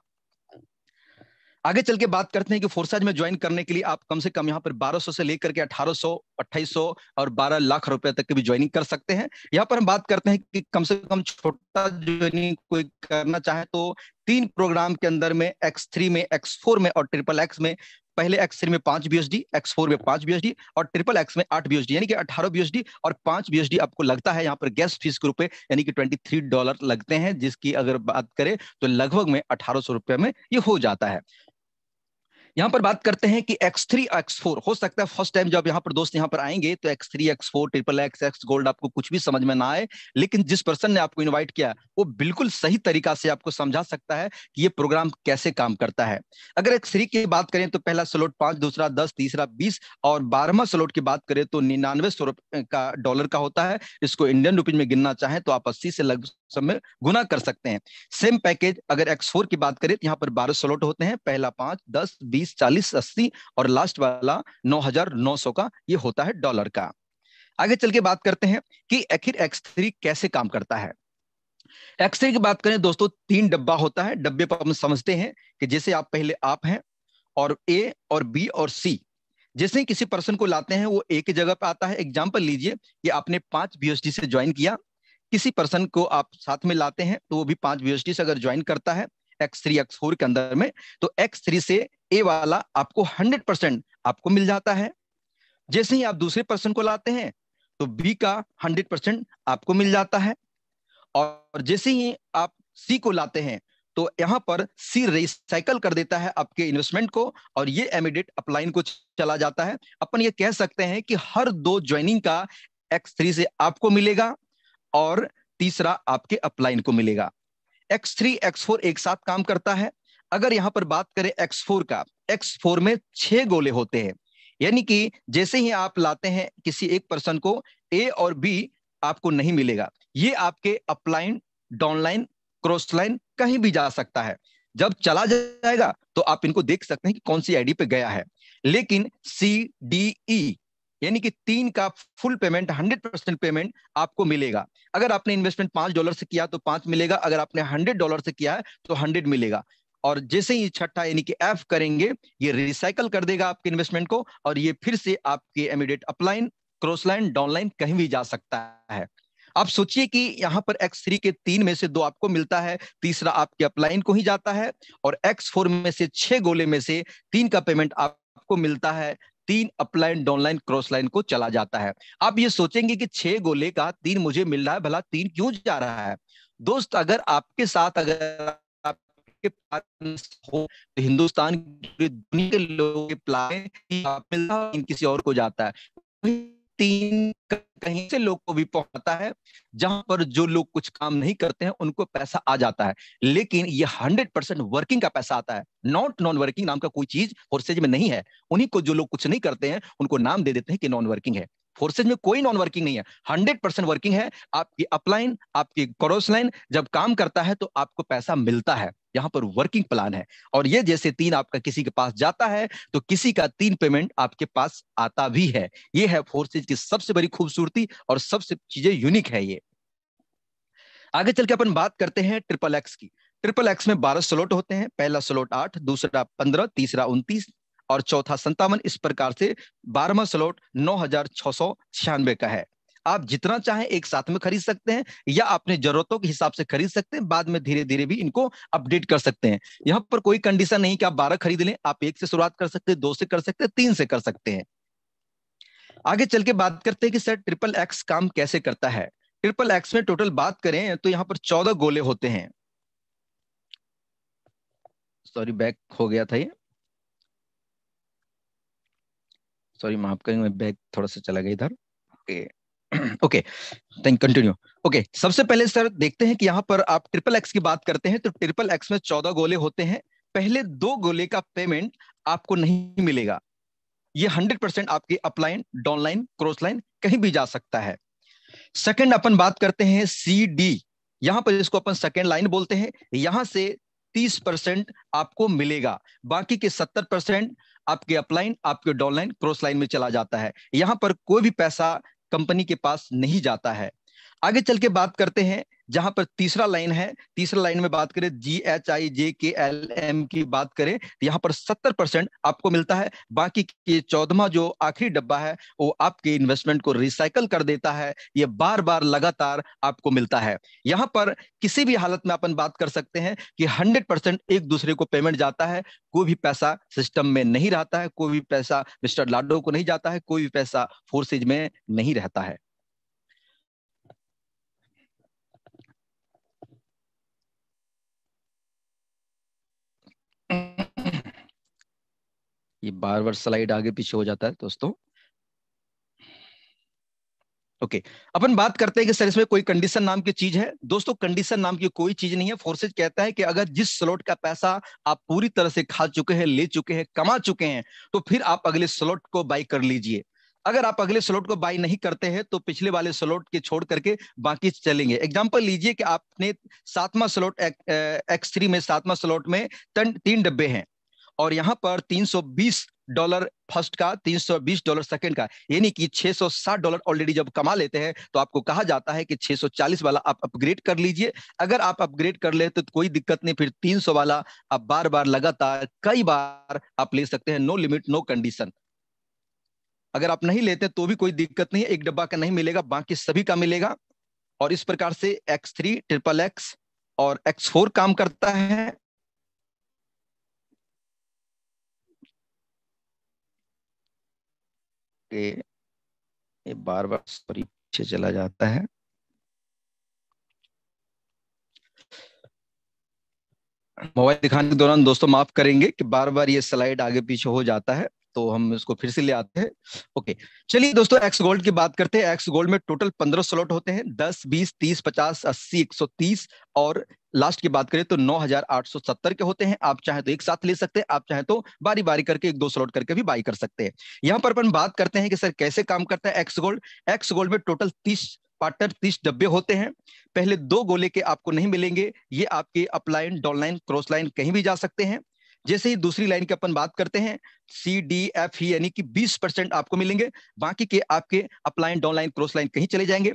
आगे चल के बात करते हैं कि फोर्साज में ज्वाइन करने के लिए आप कम से कम यहाँ पर 1200 से लेकर के 1800, 2800 और 12 लाख रुपए तक की भी ज्वाइनिंग कर सकते हैं। यहाँ पर हम बात करते हैं कि कम से कम छोटा ज्वाइनिंग कोई करना चाहे तो 3 प्रोग्राम के अंदर में X3 में, X4 में और ट्रिपल एक्स में, पहले X3 में 5 बीएसडी, X4 में 5 बीएसडी और ट्रिपल एक्स में 8 बीएसडी, यानी कि 18 बीएसडी और 5 बीएसडी आपको लगता है। यहाँ पर गैस फीस के रुपए यानी कि $23 लगते हैं, जिसकी अगर बात करें तो लगभग में 1800 रुपए में ये हो जाता है। यहाँ पर बात करते हैं कि X3 X4 हो सकता है फर्स्ट टाइम जब यहाँ पर दोस्त यहाँ पर आएंगे तो X3 X4 triple x x gold आपको कुछ भी समझ में ना आए, लेकिन जिस पर्सन ने आपको इनवाइट किया वो बिल्कुल सही तरीका से आपको समझा सकता है कि ये प्रोग्राम कैसे काम करता है। अगर X3 की बात करें तो पहला स्लॉट 5, दूसरा 10, तीसरा 20 और 12वां स्लॉट की बात करें तो 99 का डॉलर का होता है। इसको इंडियन रुपीज में गिनना चाहें तो आप 80 से लगभग में गुना कर सकते हैं। सेम पैकेज अगर X4 की बात करें तो यहाँ पर 12 स्लॉट होते हैं, पहला 5, 10, 20, 40, 80 और लास्ट वाला 9,900 का ये होता है डॉलर का। आगे चल के बात करते हैं कि आखिर X3 कैसे काम करता है। X3 की बात करें दोस्तों 3 डब्बा होता है। डब्बे पर हम समझते हैं कि जैसे आप पहले आप हैं और ए और बी और सी, जैसे ही किसी पर्सन को लाते हैं वो ए की जगह पे आता है। एग्जाम्पल लीजिए कि आपने 5 बीएसडी से ज्वाइन किया, किसी पर्सन को आप साथ में लाते हैं तो वो भी 5 बीएसडी से अगर ज्वाइन करता है X3 X4 के अंदर में, तो X3 से ए वाला आपको 100% आपको मिल जाता है। जैसे ही आप दूसरे पर्सन को लाते हैं तो बी का 100% आपको मिल जाता है, और जैसे ही आप सी को लाते हैं तो यहां पर सी रिसाइकल कर देता है आपके इन्वेस्टमेंट को और ये इमीडिएट अपलाइन को चला जाता है। अपन ये कह सकते हैं कि हर 2 ज्वाइनिंग का X3 से आपको मिलेगा और तीसरा आपके अपलाइन को मिलेगा। X3 X4 एक साथ काम करता है। अगर यहां पर बात करें X4 का, X4 में 6 गोले होते हैं, यानी कि जैसे ही आप लाते हैं किसी एक पर्सन को, ए और बी आपको नहीं मिलेगा। ये आपके अपलाइन, डाउनलाइन, क्रॉस लाइन कहीं भी जा सकता है। जब चला जाएगा तो आप इनको देख सकते हैं कि कौन सी आईडी पे गया है। लेकिन सी डी ई यानी कि 3 का फुल पेमेंट, 100% पेमेंट आपको मिलेगा। अगर आपने इन्वेस्टमेंट $5 से किया तो 5 मिलेगा, अगर आपने $100 से किया है तो 100 मिलेगा। और जैसे ही छठा यानी कि एफ करेंगे, ये रिसाइकल कर देगा आपके इन्वेस्टमेंट को और ये फिर से आपके immediate upline, cross line, downline कहीं भी जा सकता है। आप सोचिए कि यहां पर X3 के 3 में से 2 आपको मिलता है, तीसरा आपके अपलाइन को ही जाता है, और X4 में से 6 गोले में से 3 का पेमेंट आपको मिलता है, 3 अपलाइन, डाउनलाइन, क्रॉस लाइन को चला जाता है। आप ये सोचेंगे कि 6 गोले का 3 मुझे मिल रहा है, भला 3 क्यों जा रहा है? दोस्त, अगर आपके साथ अगर आपके पास हो तो हिंदुस्तान की दुनिया के लोगों के प्लान मिलता है, किसी और को जाता है। 3 कहीं से लोग को भी पहुंचता है, जहां पर जो लोग कुछ काम नहीं करते हैं उनको पैसा आ जाता है, लेकिन ये 100% वर्किंग का पैसा आता है। नॉट नॉन वर्किंग नाम का कोई चीज फोर्सेज में नहीं है। उन्हीं को जो लोग कुछ नहीं करते हैं उनको नाम दे देते हैं कि नॉन वर्किंग है। फोर्सेज में कोई नॉन वर्किंग नहीं है, 100% वर्किंग है। आपकी अपलाइन, आपकी क्रॉस लाइन जब काम करता है तो आपको पैसा मिलता है। यहाँ पर वर्किंग प्लान है, और ये जैसे 3 आपका किसी के पास जाता है तो किसी का 3 पेमेंट आपके पास आता भी है। ये है फोर्सेज की सबसे बड़ी खूबसूरती और सबसे चीजें यूनिक है ये। आगे चल के अपन बात करते हैं ट्रिपल एक्स की। ट्रिपल एक्स में 12 स्लॉट होते हैं, पहला स्लॉट 8, दूसरा 15, तीसरा 29 और चौथा 57। इस प्रकार से 12वां स्लॉट 9,696 का है। आप जितना चाहें एक साथ में खरीद सकते हैं या अपने जरूरतों के हिसाब से खरीद सकते हैं, बाद में धीरे धीरे भी इनको अपडेट कर सकते हैं। यहां पर कोई कंडीशन नहीं कि आप 12 खरीद लें, आप 1 से शुरुआत कर सकते हैं, 2 से कर सकते हैं, 3 से कर सकते हैं। आगे चल के बात करते हैं कि सर ट्रिपल एक्स काम कैसे करता है। ट्रिपल एक्स में टोटल बात करें तो यहां पर 14 गोले होते हैं। सॉरी, बैक हो गया था ये, सॉरी माफ करेंगे, मैं बैक थोड़ा सा चला गया इधर। Okay okay, thank continue. Okay, सबसे पहले सर देखते हैं कि यहाँ पर आप ट्रिपल एक्स की बात करते हैं तो ट्रिपल एक्स में 14 गोले होते हैं। पहले 2 गोले का पेमेंट आपको नहीं मिलेगा, ये 100% आपके अपलाइन, डाउनलाइन, क्रॉस लाइन कहीं भी जा सकता है। सेकंड अपन बात करते हैं सी डी, यहां पर इसको अपन सेकंड लाइन बोलते हैं। यहां से 30% आपको मिलेगा, बाकी के 70% आपके अपलाइन, आपके डाउनलाइन, क्रॉस लाइन में चला जाता है। यहां पर कोई भी पैसा कंपनी के पास नहीं जाता है। आगे चल के बात करते हैं जहां पर तीसरा लाइन है, तीसरा लाइन में बात करें GHIJKLM की बात करें तो यहां पर 70% आपको मिलता है। बाकी के 14वां जो आखिरी डब्बा है वो आपके इन्वेस्टमेंट को रिसाइकल कर देता है, ये बार बार लगातार आपको मिलता है। यहां पर किसी भी हालत में अपन बात कर सकते हैं कि 100% एक दूसरे को पेमेंट जाता है, कोई भी पैसा सिस्टम में नहीं रहता है, कोई भी पैसा मिस्टर लाडो को नहीं जाता है, कोई भी पैसा फोर्सेज में नहीं रहता है। ये बार बार स्लाइड आगे पीछे हो जाता है दोस्तों। ओके, अपन बात करते हैं कि सर इसमें कोई कंडीशन नाम की चीज है। दोस्तों कंडीशन नाम की कोई चीज नहीं है। फोर्सेज कहता है कि अगर जिस स्लॉट का पैसा आप पूरी तरह से खा चुके हैं, ले चुके हैं, कमा चुके हैं, तो फिर आप अगले स्लॉट को बाई कर लीजिए। अगर आप अगले स्लॉट को बाई नहीं करते हैं तो पिछले वाले स्लॉट के छोड़ करके बाकी चलेंगे। एग्जांपल लीजिए कि आपने 7वां स्लॉट X3 में, 7वां स्लॉट में 3 डब्बे हैं और यहां पर $320 फर्स्ट का, $320 सेकंड का, यानी कि $660 ऑलरेडी जब कमा लेते हैं तो आपको कहा जाता है कि 640 वाला आप अपग्रेड कर लीजिए। अगर आप अपग्रेड कर लेते तो कोई दिक्कत नहीं, फिर 300 वाला आप बार बार लगातार कई बार आप ले सकते हैं, नो लिमिट नो कंडीशन। अगर आप नहीं लेते तो भी कोई दिक्कत नहीं है, एक डब्बा का नहीं मिलेगा, बाकी सभी का मिलेगा। और इस प्रकार से X3, ट्रिपल एक्स और X4 काम करता है। ये बार बार सॉरी पीछे चला जाता है। मोबाइल दिखाने के दौरान दोस्तों माफ करेंगे कि बार बार ये स्लाइड आगे पीछे हो जाता है, तो हम इसको फिर से ले आते हैं। ओके, चलिए दोस्तों एक्स गोल्ड की बात करते हैं। एक्स गोल्ड में टोटल 15 स्लॉट होते हैं, 10, 20, 30, 50, 80, 130 और लास्ट की बात करें तो 9,870 के होते हैं। आप चाहे तो एक साथ ले सकते हैं, आप चाहे तो बारी बारी करके 1-2 स्लॉट करके भी बाई कर सकते हैं। यहां पर अपन बात करते हैं कि सर कैसे काम करता है एक्स गोल्ड। एक्स गोल्ड में टोटल 30 पार्टनर, 30 डब्बे होते हैं। पहले 2 गोले के आपको नहीं मिलेंगे, ये आपके अपलाइन, डाउनलाइन, क्रॉस लाइन कहीं भी जा सकते हैं। जैसे ही दूसरी लाइन की अपन बात करते हैं CDF ही, यानी कि 20% आपको मिलेंगे, बाकी के आपके अपलाइन, डाउनलाइन, क्रॉस लाइन कहीं चले जाएंगे।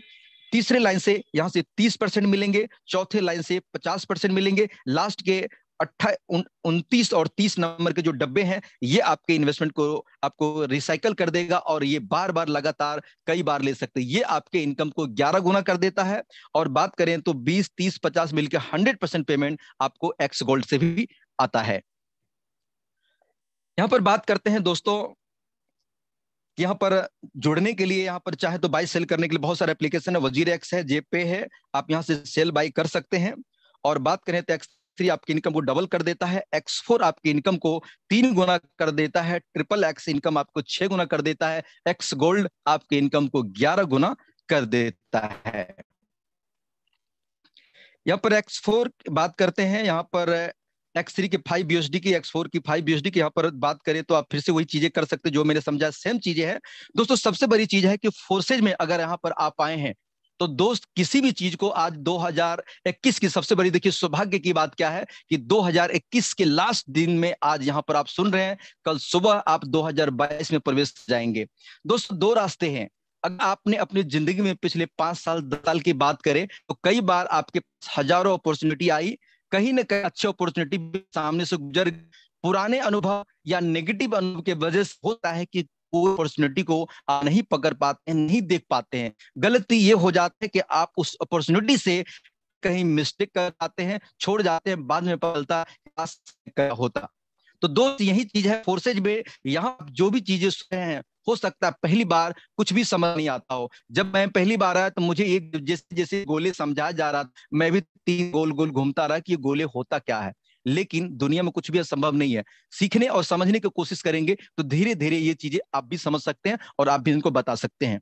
तीसरे लाइन से यहां से 30% मिलेंगे, चौथे लाइन से 50% मिलेंगे, लास्ट के 29 और 30 नंबर के जो डब्बे हैं ये आपके इन्वेस्टमेंट को आपको रिसाइकल कर देगा और ये बार बार लगातार कई बार ले सकते हैं। ये आपके इनकम को 11 गुना कर देता है। और बात करें तो 20, 30, 50 मिलकर 100% पेमेंट आपको एक्स गोल्ड से भी आता है। यहां पर बात करते हैं दोस्तों, यहाँ पर जुड़ने के लिए, यहाँ पर चाहे तो बाई सेल करने के लिए बहुत सारे एप्लीकेशन है, वजीर एक्स है, जेपे है, आप यहाँ से सेल बाई कर सकते हैं। और बात करें तो X3 आपकी इनकम को डबल कर देता है, X4 आपकी इनकम को 3 गुना कर देता है, ट्रिपल एक्स इनकम आपको 6 गुना कर देता है, एक्स गोल्ड आपकी इनकम को 11 गुना कर देता है। यहाँ पर X4 बात करते हैं, यहाँ पर X3 की 5 USD की, X4 की 5 USD की। यहाँ पर बात करें तो आप फिर से वही चीजें कर सकते हैं जो मैंने समझा, सेम चीजें हैं दोस्तों। सबसे बड़ी चीज है कि फोर्सेज में अगर यहाँ पर आप आए हैं तो दोस्त किसी भी चीज को आज 2021 की सबसे बड़ी, देखिए सौभाग्य की बात क्या है कि 2021 के लास्ट दिन में आज यहाँ पर आप सुन रहे हैं, कल सुबह आप 2022 में प्रवेश जाएंगे। दोस्तों 2 रास्ते हैं। अगर आपने अपनी जिंदगी में पिछले 5 साल 10 साल की बात करें तो कई बार आपके हजारों अपॉर्चुनिटी आई, कहीं ना कहीं अच्छी अपॉर्चुनिटी सामने से गुजर, पुराने अनुभव या नेगेटिव अनुभव के वजह से होता है कि कोई अपॉर्चुनिटी को आप नहीं पकड़ पाते हैं, नहीं देख पाते हैं। गलती ये हो जाती है कि आप उस अपॉर्चुनिटी से कहीं मिस्टेक कर जाते हैं, छोड़ जाते हैं, बाद में पता चलता है क्या होता। तो दोस्त यही चीज है फोर्सेज में, यहाँ जो भी चीजें सुने हैं, हो सकता है पहली बार कुछ भी समझ नहीं आता हो। जब मैं पहली बार आया तो मुझे एक जैसे जैसे गोले समझाया जा रहा था, मैं भी 3 गोल गोल घूमता रहा कि ये गोले होता क्या है। लेकिन दुनिया में कुछ भी असंभव नहीं है। सीखने और समझने की कोशिश करेंगे तो धीरे धीरे ये चीजें आप भी समझ सकते हैं और आप भी इनको बता सकते हैं।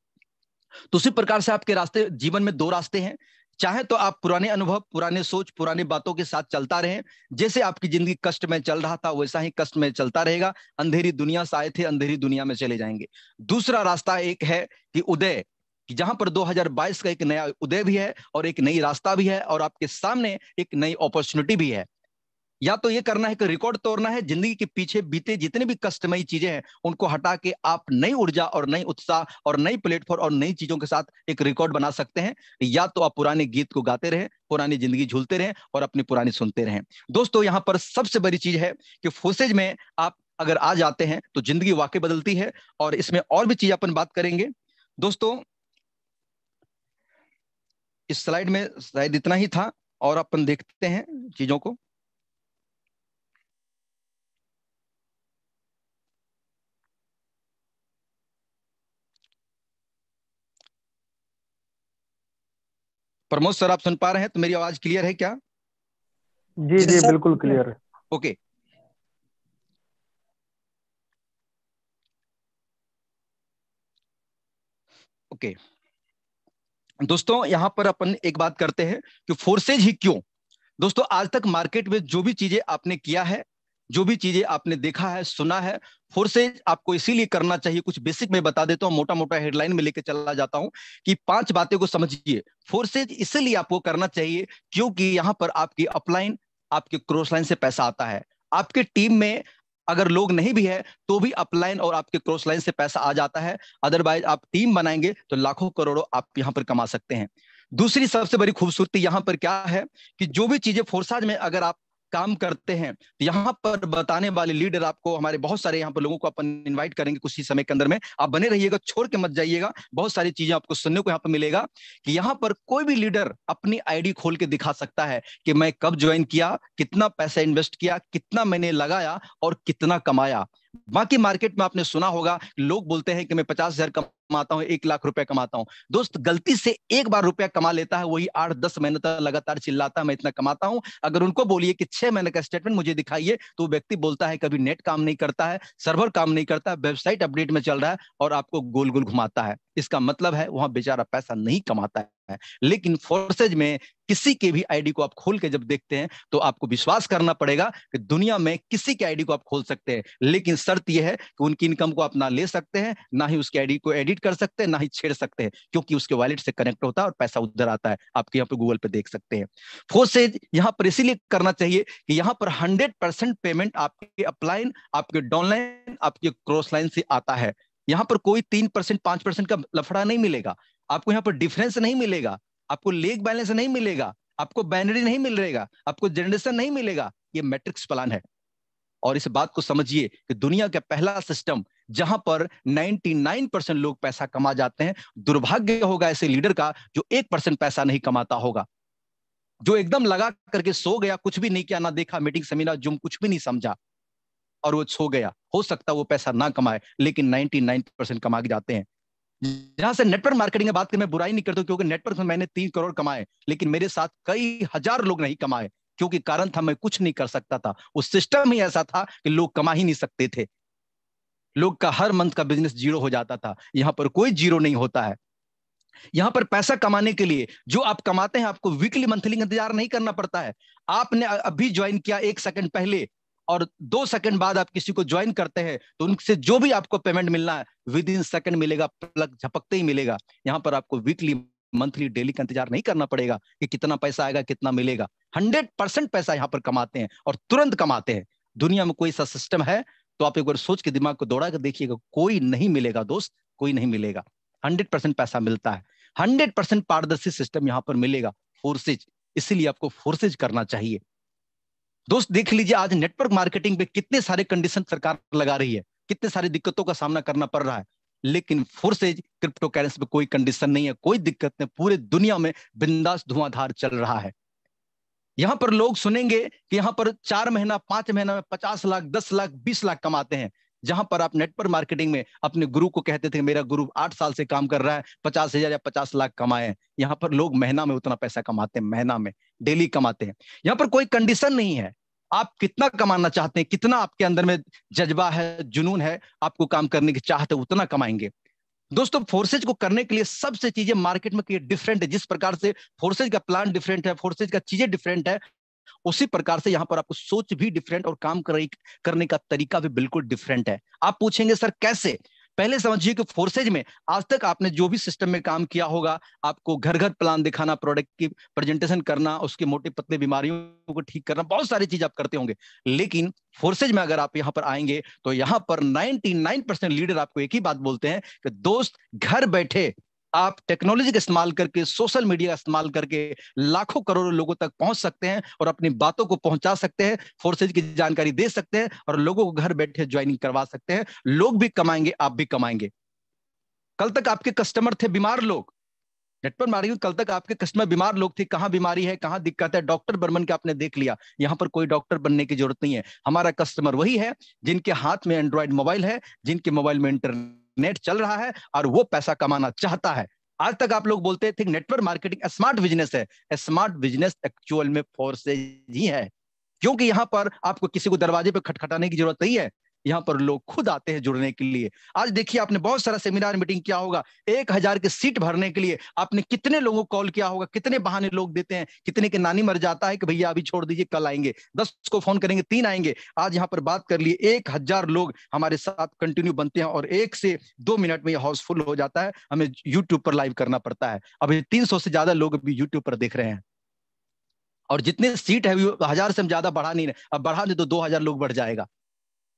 तो उसी प्रकार से आपके रास्ते, जीवन में 2 रास्ते हैं। चाहे तो आप पुराने अनुभव, पुराने सोच, पुरानी बातों के साथ चलता रहें, जैसे आपकी जिंदगी कष्ट में चल रहा था वैसा ही कष्ट में चलता रहेगा। अंधेरी दुनिया से आए थे, अंधेरी दुनिया में चले जाएंगे। दूसरा रास्ता एक है कि उदय, कि जहां पर 2022 का एक नया उदय भी है और एक नई रास्ता भी है और आपके सामने एक नई अपॉर्चुनिटी भी है। या तो ये करना है कि रिकॉर्ड तोड़ना है, जिंदगी के पीछे बीते जितने भी कष्टमयी चीजें हैं उनको हटा के आप नई ऊर्जा और नई उत्साह और नई प्लेटफॉर्म और नई चीजों के साथ एक रिकॉर्ड बना सकते हैं। या तो आप पुराने गीत को गाते रहें, पुरानी जिंदगी झूलते रहें और अपनी पुरानी सुनते रहें। दोस्तों यहाँ पर सबसे बड़ी चीज है कि फोर्सेज में आप अगर आ जाते हैं तो जिंदगी वाकई बदलती है। और इसमें और भी चीज अपन बात करेंगे। दोस्तों इस स्लाइड में शायद इतना ही था और अपन देखते हैं चीजों को। प्रमोद सर, आप सुन पा रहे हैं? तो मेरी आवाज क्लियर है क्या? जी जी बिल्कुल क्लियर है। ओके। ओके दोस्तों, यहां पर अपन एक बात करते हैं कि फोर्सेज ही क्यों। दोस्तों आज तक मार्केट में जो भी चीजें आपने किया है, जो भी चीजें आपने देखा है, सुना है, फोर्सेज आपको इसीलिए करना चाहिए। कुछ बेसिक में बता देता हूं, मोटा मोटा हेडलाइन में लेके चला जाता हूं कि 5 बातें को समझिए। फोर्सेज इसलिए आपको करना चाहिए क्योंकि यहां पर आपकी अपलाइन, आपके क्रॉस लाइन से पैसा आता है। आपके टीम में अगर लोग नहीं भी है तो भी अपलाइन और आपके क्रॉस लाइन से पैसा आ जाता है। अदरवाइज आप टीम बनाएंगे तो लाखों करोड़ों आप यहां पर कमा सकते हैं। दूसरी सबसे बड़ी खूबसूरती यहां पर क्या है कि जो भी चीजें फोर्साज में अगर आप काम करते हैं तो यहाँ पर बताने वाले लीडर आपको, हमारे बहुत सारे यहाँ पर लोगों को अपन इनवाइट करेंगे कुछ ही समय के अंदर में। आप बने रहिएगा, छोड़ के मत जाइएगा। बहुत सारी चीजें आपको सुनने को यहाँ पर मिलेगा कि यहाँ पर कोई भी लीडर अपनी आईडी खोल के दिखा सकता है कि मैं कब ज्वाइन किया, कितना पैसा इन्वेस्ट किया, कितना मैंने लगाया और कितना कमाया। बाकी मार्केट में आपने सुना होगा लोग बोलते हैं कि मैं 50,000 कमाता हूं, 1 लाख रुपया कमाता हूं। दोस्त गलती से एक बार रुपया कमा लेता है, वही 8-10 महीने तक लगातार चिल्लाता है मैं इतना कमाता हूं। अगर उनको बोलिए कि 6 महीने का स्टेटमेंट मुझे दिखाइए तो व्यक्ति बोलता है कभी नेट काम नहीं करता है, सर्वर काम नहीं करता है, वेबसाइट अपडेट में चल रहा है और आपको गोल गोल घुमाता है। इसका मतलब है वहां बेचारा पैसा नहीं कमाता है। लेकिन फोर्सेज में किसी के भी आईडी को आप खोल के जब देखते हैं तो आपको विश्वास करना पड़ेगा कि दुनिया में किसी के आईडी को आप खोल सकते हैं, लेकिन शर्त यह है कि उनकी इनकम को आप ना ले सकते हैं, ना ही उसके आईडी को एडिट कर सकते हैं, ना ही छेड़ सकते हैं, क्योंकि उसके वॉलेट से कनेक्ट होता है और पैसा उधर आता है। आपके यहाँ पे गूगल पे देख सकते हैं। फोर्सेज यहाँ पर इसीलिए करना चाहिए कि यहाँ पर 100% पेमेंट आपके अपलाइन, आपके डाउनलाइन, आपके क्रॉस लाइन से आता है। यहाँ पर कोई 3%, 5% का लफड़ा नहीं मिलेगा आपको। यहाँ पर डिफरेंस नहीं मिलेगा आपको, लेग बैलेंस नहीं मिलेगा आपको, बाइनरी नहीं मिलेगा आपको, जनरेशन नहीं मिलेगा। ये मैट्रिक्स प्लान है। और इस बात को समझिए कि दुनिया का पहला सिस्टम जहां पर 99% लोग पैसा कमा जाते हैं। दुर्भाग्य होगा ऐसे लीडर का जो 1% पैसा नहीं कमाता होगा, जो एकदम लगा करके सो गया, कुछ भी नहीं किया, ना देखा मीटिंग सेमिनार जूम, कुछ भी नहीं समझा और वो सो गया। हो सकता है वो पैसा ना कमाए लेकिन 99% कमा के जाते हैं। जहां से नेटवर्क मार्केटिंग की बात करें, मैं बुराई नहीं करता क्योंकि नेटवर्क में मैंने 3 करोड़ कमाए, लेकिन मेरे साथ कई हजार लोग नहीं कमाए क्योंकि कारण था मैं कुछ नहीं कर सकता था। उस सिस्टम ही ऐसा था कि लोग कमा ही नहीं सकते थे। लोग का हर मंथ का बिजनेस जीरो हो जाता था। यहां पर कोई जीरो नहीं होता है। यहां पर पैसा कमाने के लिए जो आप कमाते हैं आपको वीकली मंथली इंतजार नहीं करना पड़ता है। आपने अभी ज्वाइन किया 1 सेकंड पहले और 2 सेकंड बाद आप किसी को ज्वाइन करते हैं तो उनसे जो भी आपको पेमेंट मिलना है विद इन सेकंड मिलेगा, प्लग झपकते ही मिलेगा। यहां पर आपको वीकली, मंथली, डेली का इंतजार नहीं करना पड़ेगा कि कितना पैसा आएगा, कितना मिलेगा। 100% पैसा यहां पर कमाते हैं और तुरंत कमाते हैं। दुनिया में कोई सा सिस्टम है तो आप एक बार सोच के दिमाग को दौड़ा कर देखिएगा, कोई नहीं मिलेगा दोस्त, कोई नहीं मिलेगा। 100% पैसा मिलता है, 100% पारदर्शी सिस्टम यहां पर मिलेगा। फोर्सेज, इसीलिए आपको फोर्सेज करना चाहिए। दोस्त देख लीजिए आज नेटवर्क मार्केटिंग पे कितने सारे कंडीशन सरकार लगा रही है, कितने सारी दिक्कतों का सामना करना पड़ रहा है, लेकिन फोर्सेज क्रिप्टो करेंसी पे कोई कंडीशन नहीं है, कोई दिक्कत नहीं, पूरे दुनिया में बिंदास धुआंधार चल रहा है। यहां पर लोग सुनेंगे कि यहां पर 4 महीना 5 महीना में 50 लाख 10 लाख 20 लाख कमाते हैं, जहां पर आप नेटवर्क मार्केटिंग में अपने गुरु को कहते थे मेरा गुरु 8 साल से काम कर रहा है 50,000 या 50 लाख कमाए हैं, यहां पर लोग महीना में उतना पैसा कमाते हैं, महीना में डेली कमाते हैं। यहां पर कोई कंडीशन नहीं है, आप कितना कमाना चाहते हैं, कितना आपके अंदर में जज्बा है, जुनून है, आपको काम करने की चाहत है, उतना कमाएंगे। दोस्तों फोर्सेज को करने के लिए सबसे चीजें मार्केट में डिफरेंट है, जिस प्रकार से फोर्सेज का प्लान डिफरेंट है, फोर्सेज का चीजें डिफरेंट है, उसी प्रकार से यहां पर आपको सोच भी डिफरेंट और काम करने का तरीका भी बिल्कुल डिफरेंट है। आप पूछेंगे सर कैसे? पहले समझिए कि फोर्सेज में आज तक आपने जो भी सिस्टम में काम किया होगा, आपको घर घर प्लान दिखाना, प्रोडक्ट की प्रेजेंटेशन करना, उसके मोटे पतले बीमारियों को ठीक करना, बहुत सारी चीज आप करते होंगे। लेकिन फोर्सेज में अगर आप यहां पर आएंगे तो यहां पर 99% लीडर आपको एक ही बात बोलते हैं कि दोस्त घर बैठे आप टेक्नोलॉजी का इस्तेमाल करके, सोशल मीडिया का इस्तेमाल करके लाखों करोड़ों लोगों तक पहुंच सकते हैं और अपनी बातों को पहुंचा सकते हैं, फोर्सेज की जानकारी दे सकते हैं और लोगों को घर बैठे ज्वाइनिंग करवा सकते हैं। लोग भी कमाएंगे, आप भी कमाएंगे। कल तक आपके कस्टमर थे बीमार लोग, नेटवर्क मार्केटिंग कल तक आपके कस्टमर बीमार लोग थे, कहां बीमारी है, कहां दिक्कत है, डॉक्टर बनने के आपने देख लिया। यहां पर कोई डॉक्टर बनने की जरूरत नहीं है। हमारा कस्टमर वही है जिनके हाथ में एंड्रॉइड मोबाइल है, जिनके मोबाइल में इंटरनेट चल रहा है और वो पैसा कमाना चाहता है। आज तक आप लोग बोलते थे नेटवर्क मार्केटिंग स्मार्ट बिजनेस है, स्मार्ट बिजनेस एक्चुअल में फोर्सेज ही है, क्योंकि यहां पर आपको किसी को दरवाजे पे खटखटाने की जरूरत नहीं है, यहाँ पर लोग खुद आते हैं जुड़ने के लिए। आज देखिए आपने बहुत सारा सेमिनार मीटिंग किया होगा, 1,000 की सीट भरने के लिए आपने कितने लोगों को कॉल किया होगा, कितने बहाने लोग देते हैं, कितने के नानी मर जाता है कि भैया अभी छोड़ दीजिए कल आएंगे, 10 को फोन करेंगे 3 आएंगे। आज यहाँ पर बात कर लिए 1,000 लोग हमारे साथ कंटिन्यू बनते हैं और 1 से 2 मिनट में ये हाउस फुल हो जाता है। हमें यूट्यूब पर लाइव करना पड़ता है। अभी 300 से ज्यादा लोग अभी यूट्यूब पर देख रहे हैं और जितने सीट है 1,000 से हम ज्यादा बढ़ा नहीं रहे, अब बढ़ा नहीं तो 2,000 लोग बढ़ जाएगा।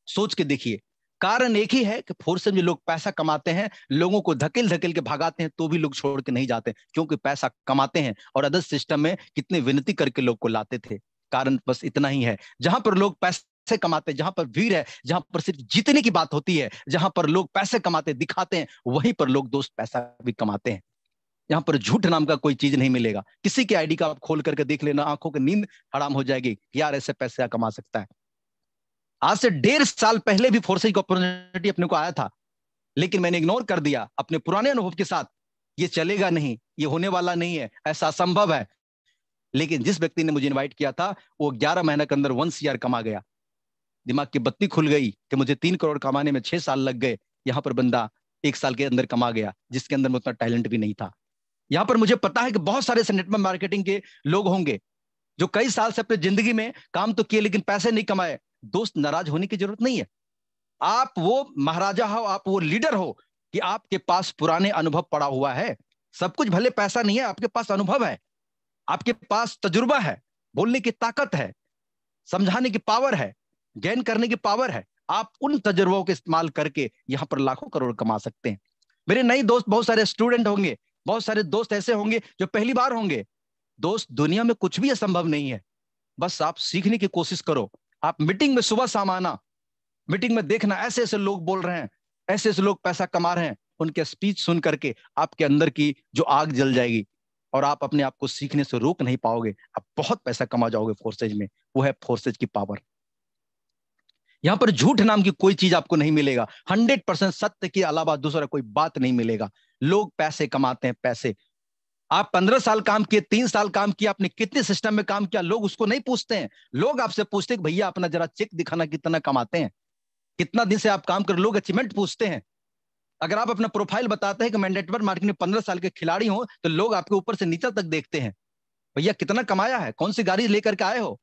सोच के देखिए, कारण एक ही है कि फोर्सेज में लोग पैसा कमाते हैं, लोगों को धकेल धकेल के भगाते हैं तो भी लोग छोड़ के नहीं जाते, क्योंकि पैसा कमाते हैं। और अदर सिस्टम में कितने विनती करके लोग को लाते थे, कारण बस इतना ही है। जहां पर लोग पैसे कमाते हैं, जहां पर भीड़ है, जहां पर सिर्फ जीतने की बात होती है, जहां पर लोग पैसे कमाते दिखाते हैं, वहीं पर लोग दोस्त पैसा भी कमाते हैं। यहाँ पर झूठ नाम का कोई चीज नहीं मिलेगा। किसी की आईडी का आप खोल करके देख लेना, आंखों की नींद हराम हो जाएगी, यार ऐसे पैसे कमा सकता है। आज से 1.5 साल पहले भी फोर्सेज का अपॉर्चुनिटी अपने को आया था, लेकिन मैंने इग्नोर कर दिया अपने पुराने अनुभव के साथ। ये चलेगा नहीं, ये होने वाला नहीं है, ऐसा असंभव है। लेकिन जिस व्यक्ति ने मुझे इनवाइट किया था वो 11 महीने के अंदर 1 CR कमा गया। दिमाग की बत्ती खुल गई कि मुझे 3 करोड़ कमाने में 6 साल लग गए, यहाँ पर बंदा 1 साल के अंदर कमा गया, जिसके अंदर में उतना टैलेंट भी नहीं था। यहाँ पर मुझे पता है कि बहुत सारे नेटवर्क मार्केटिंग के लोग होंगे जो कई साल से अपनी जिंदगी में काम तो किए लेकिन पैसे नहीं कमाए। दोस्त नाराज होने की जरूरत नहीं है। आप वो महाराजा हो, आप वो लीडर हो कि आपके पास पुराने अनुभव पड़ा हुआ है। सब कुछ भले पैसा नहीं है, आपके पास अनुभव है, आपके पास तजुर्बा है, बोलने की ताकत है, समझाने की पावर है, गेन करने की पावर है। आप उन तजुर्बों का इस्तेमाल करके यहां पर लाखों करोड़ कमा सकते हैं। मेरे नए दोस्त बहुत सारे स्टूडेंट होंगे, बहुत सारे दोस्त ऐसे होंगे जो पहली बार होंगे। दोस्त दुनिया में कुछ भी असंभव नहीं है, बस आप सीखने की कोशिश करो। आप मीटिंग में सुबह शाम आना, मीटिंग में देखना ऐसे ऐसे लोग बोल रहे हैं, ऐसे ऐसे लोग पैसा कमा रहे हैं, उनके स्पीच सुन करके आपके अंदर की जो आग जल जाएगी और आप अपने आप को सीखने से रोक नहीं पाओगे। आप बहुत पैसा कमा जाओगे फोर्सेज में। वो है फोर्सेज की पावर। यहां पर झूठ नाम की कोई चीज आपको नहीं मिलेगा। 100% सत्य के अलावा दूसरा कोई बात नहीं मिलेगा। लोग पैसे कमाते हैं, पैसे। आप 15 साल काम किए, 3 साल काम किया, आपने कितने सिस्टम में काम किया, लोग उसको नहीं पूछते हैं। लोग आपसे पूछते हैं कि भैया अपना जरा चेक दिखाना, कितना कमाते हैं, कितना दिन से आप काम कर। लोग अचीवमेंट पूछते हैं। अगर आप अपना प्रोफाइल बताते हैं कि मैं नेटवर्क मार्केटिंग में 15 साल के खिलाड़ी हूं, तो लोग आपके ऊपर से नीचे तक देखते हैं, भैया कितना कमाया है, कौन सी गाड़ी लेकर के आए हो,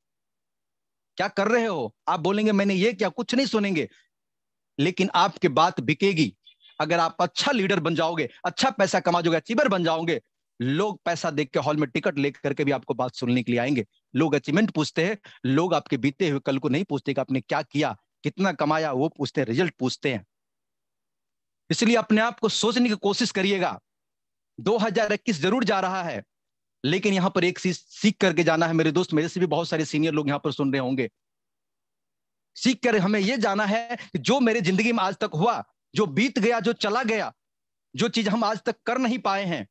क्या कर रहे हो। आप बोलेंगे मैंने ये क्या, कुछ नहीं सुनेंगे, लेकिन आपकी बात बिकेगी। अगर आप अच्छा लीडर बन जाओगे, अच्छा पैसा कमा जाओगे, अचीवर बन जाओगे, लोग पैसा देख के हॉल में टिकट लेकर के भी आपको बात सुनने के लिए आएंगे। लोग अचीवमेंट पूछते हैं, लोग आपके बीते हुए कल को नहीं पूछते कि आपने क्या किया, कितना कमाया, वो पूछते हैं, रिजल्ट पूछते हैं। इसलिए अपने आप को सोचने की कोशिश करिएगा। 2021 जरूर जा रहा है, लेकिन यहां पर एक चीज सीख करके जाना है मेरे दोस्त, मेरे से भी बहुत सारे सीनियर लोग यहां पर सुन रहे होंगे। सीख कर हमें यह जाना है कि जो मेरे जिंदगी में आज तक हुआ, जो बीत गया, जो चला गया, जो चीज हम आज तक कर नहीं पाए हैं,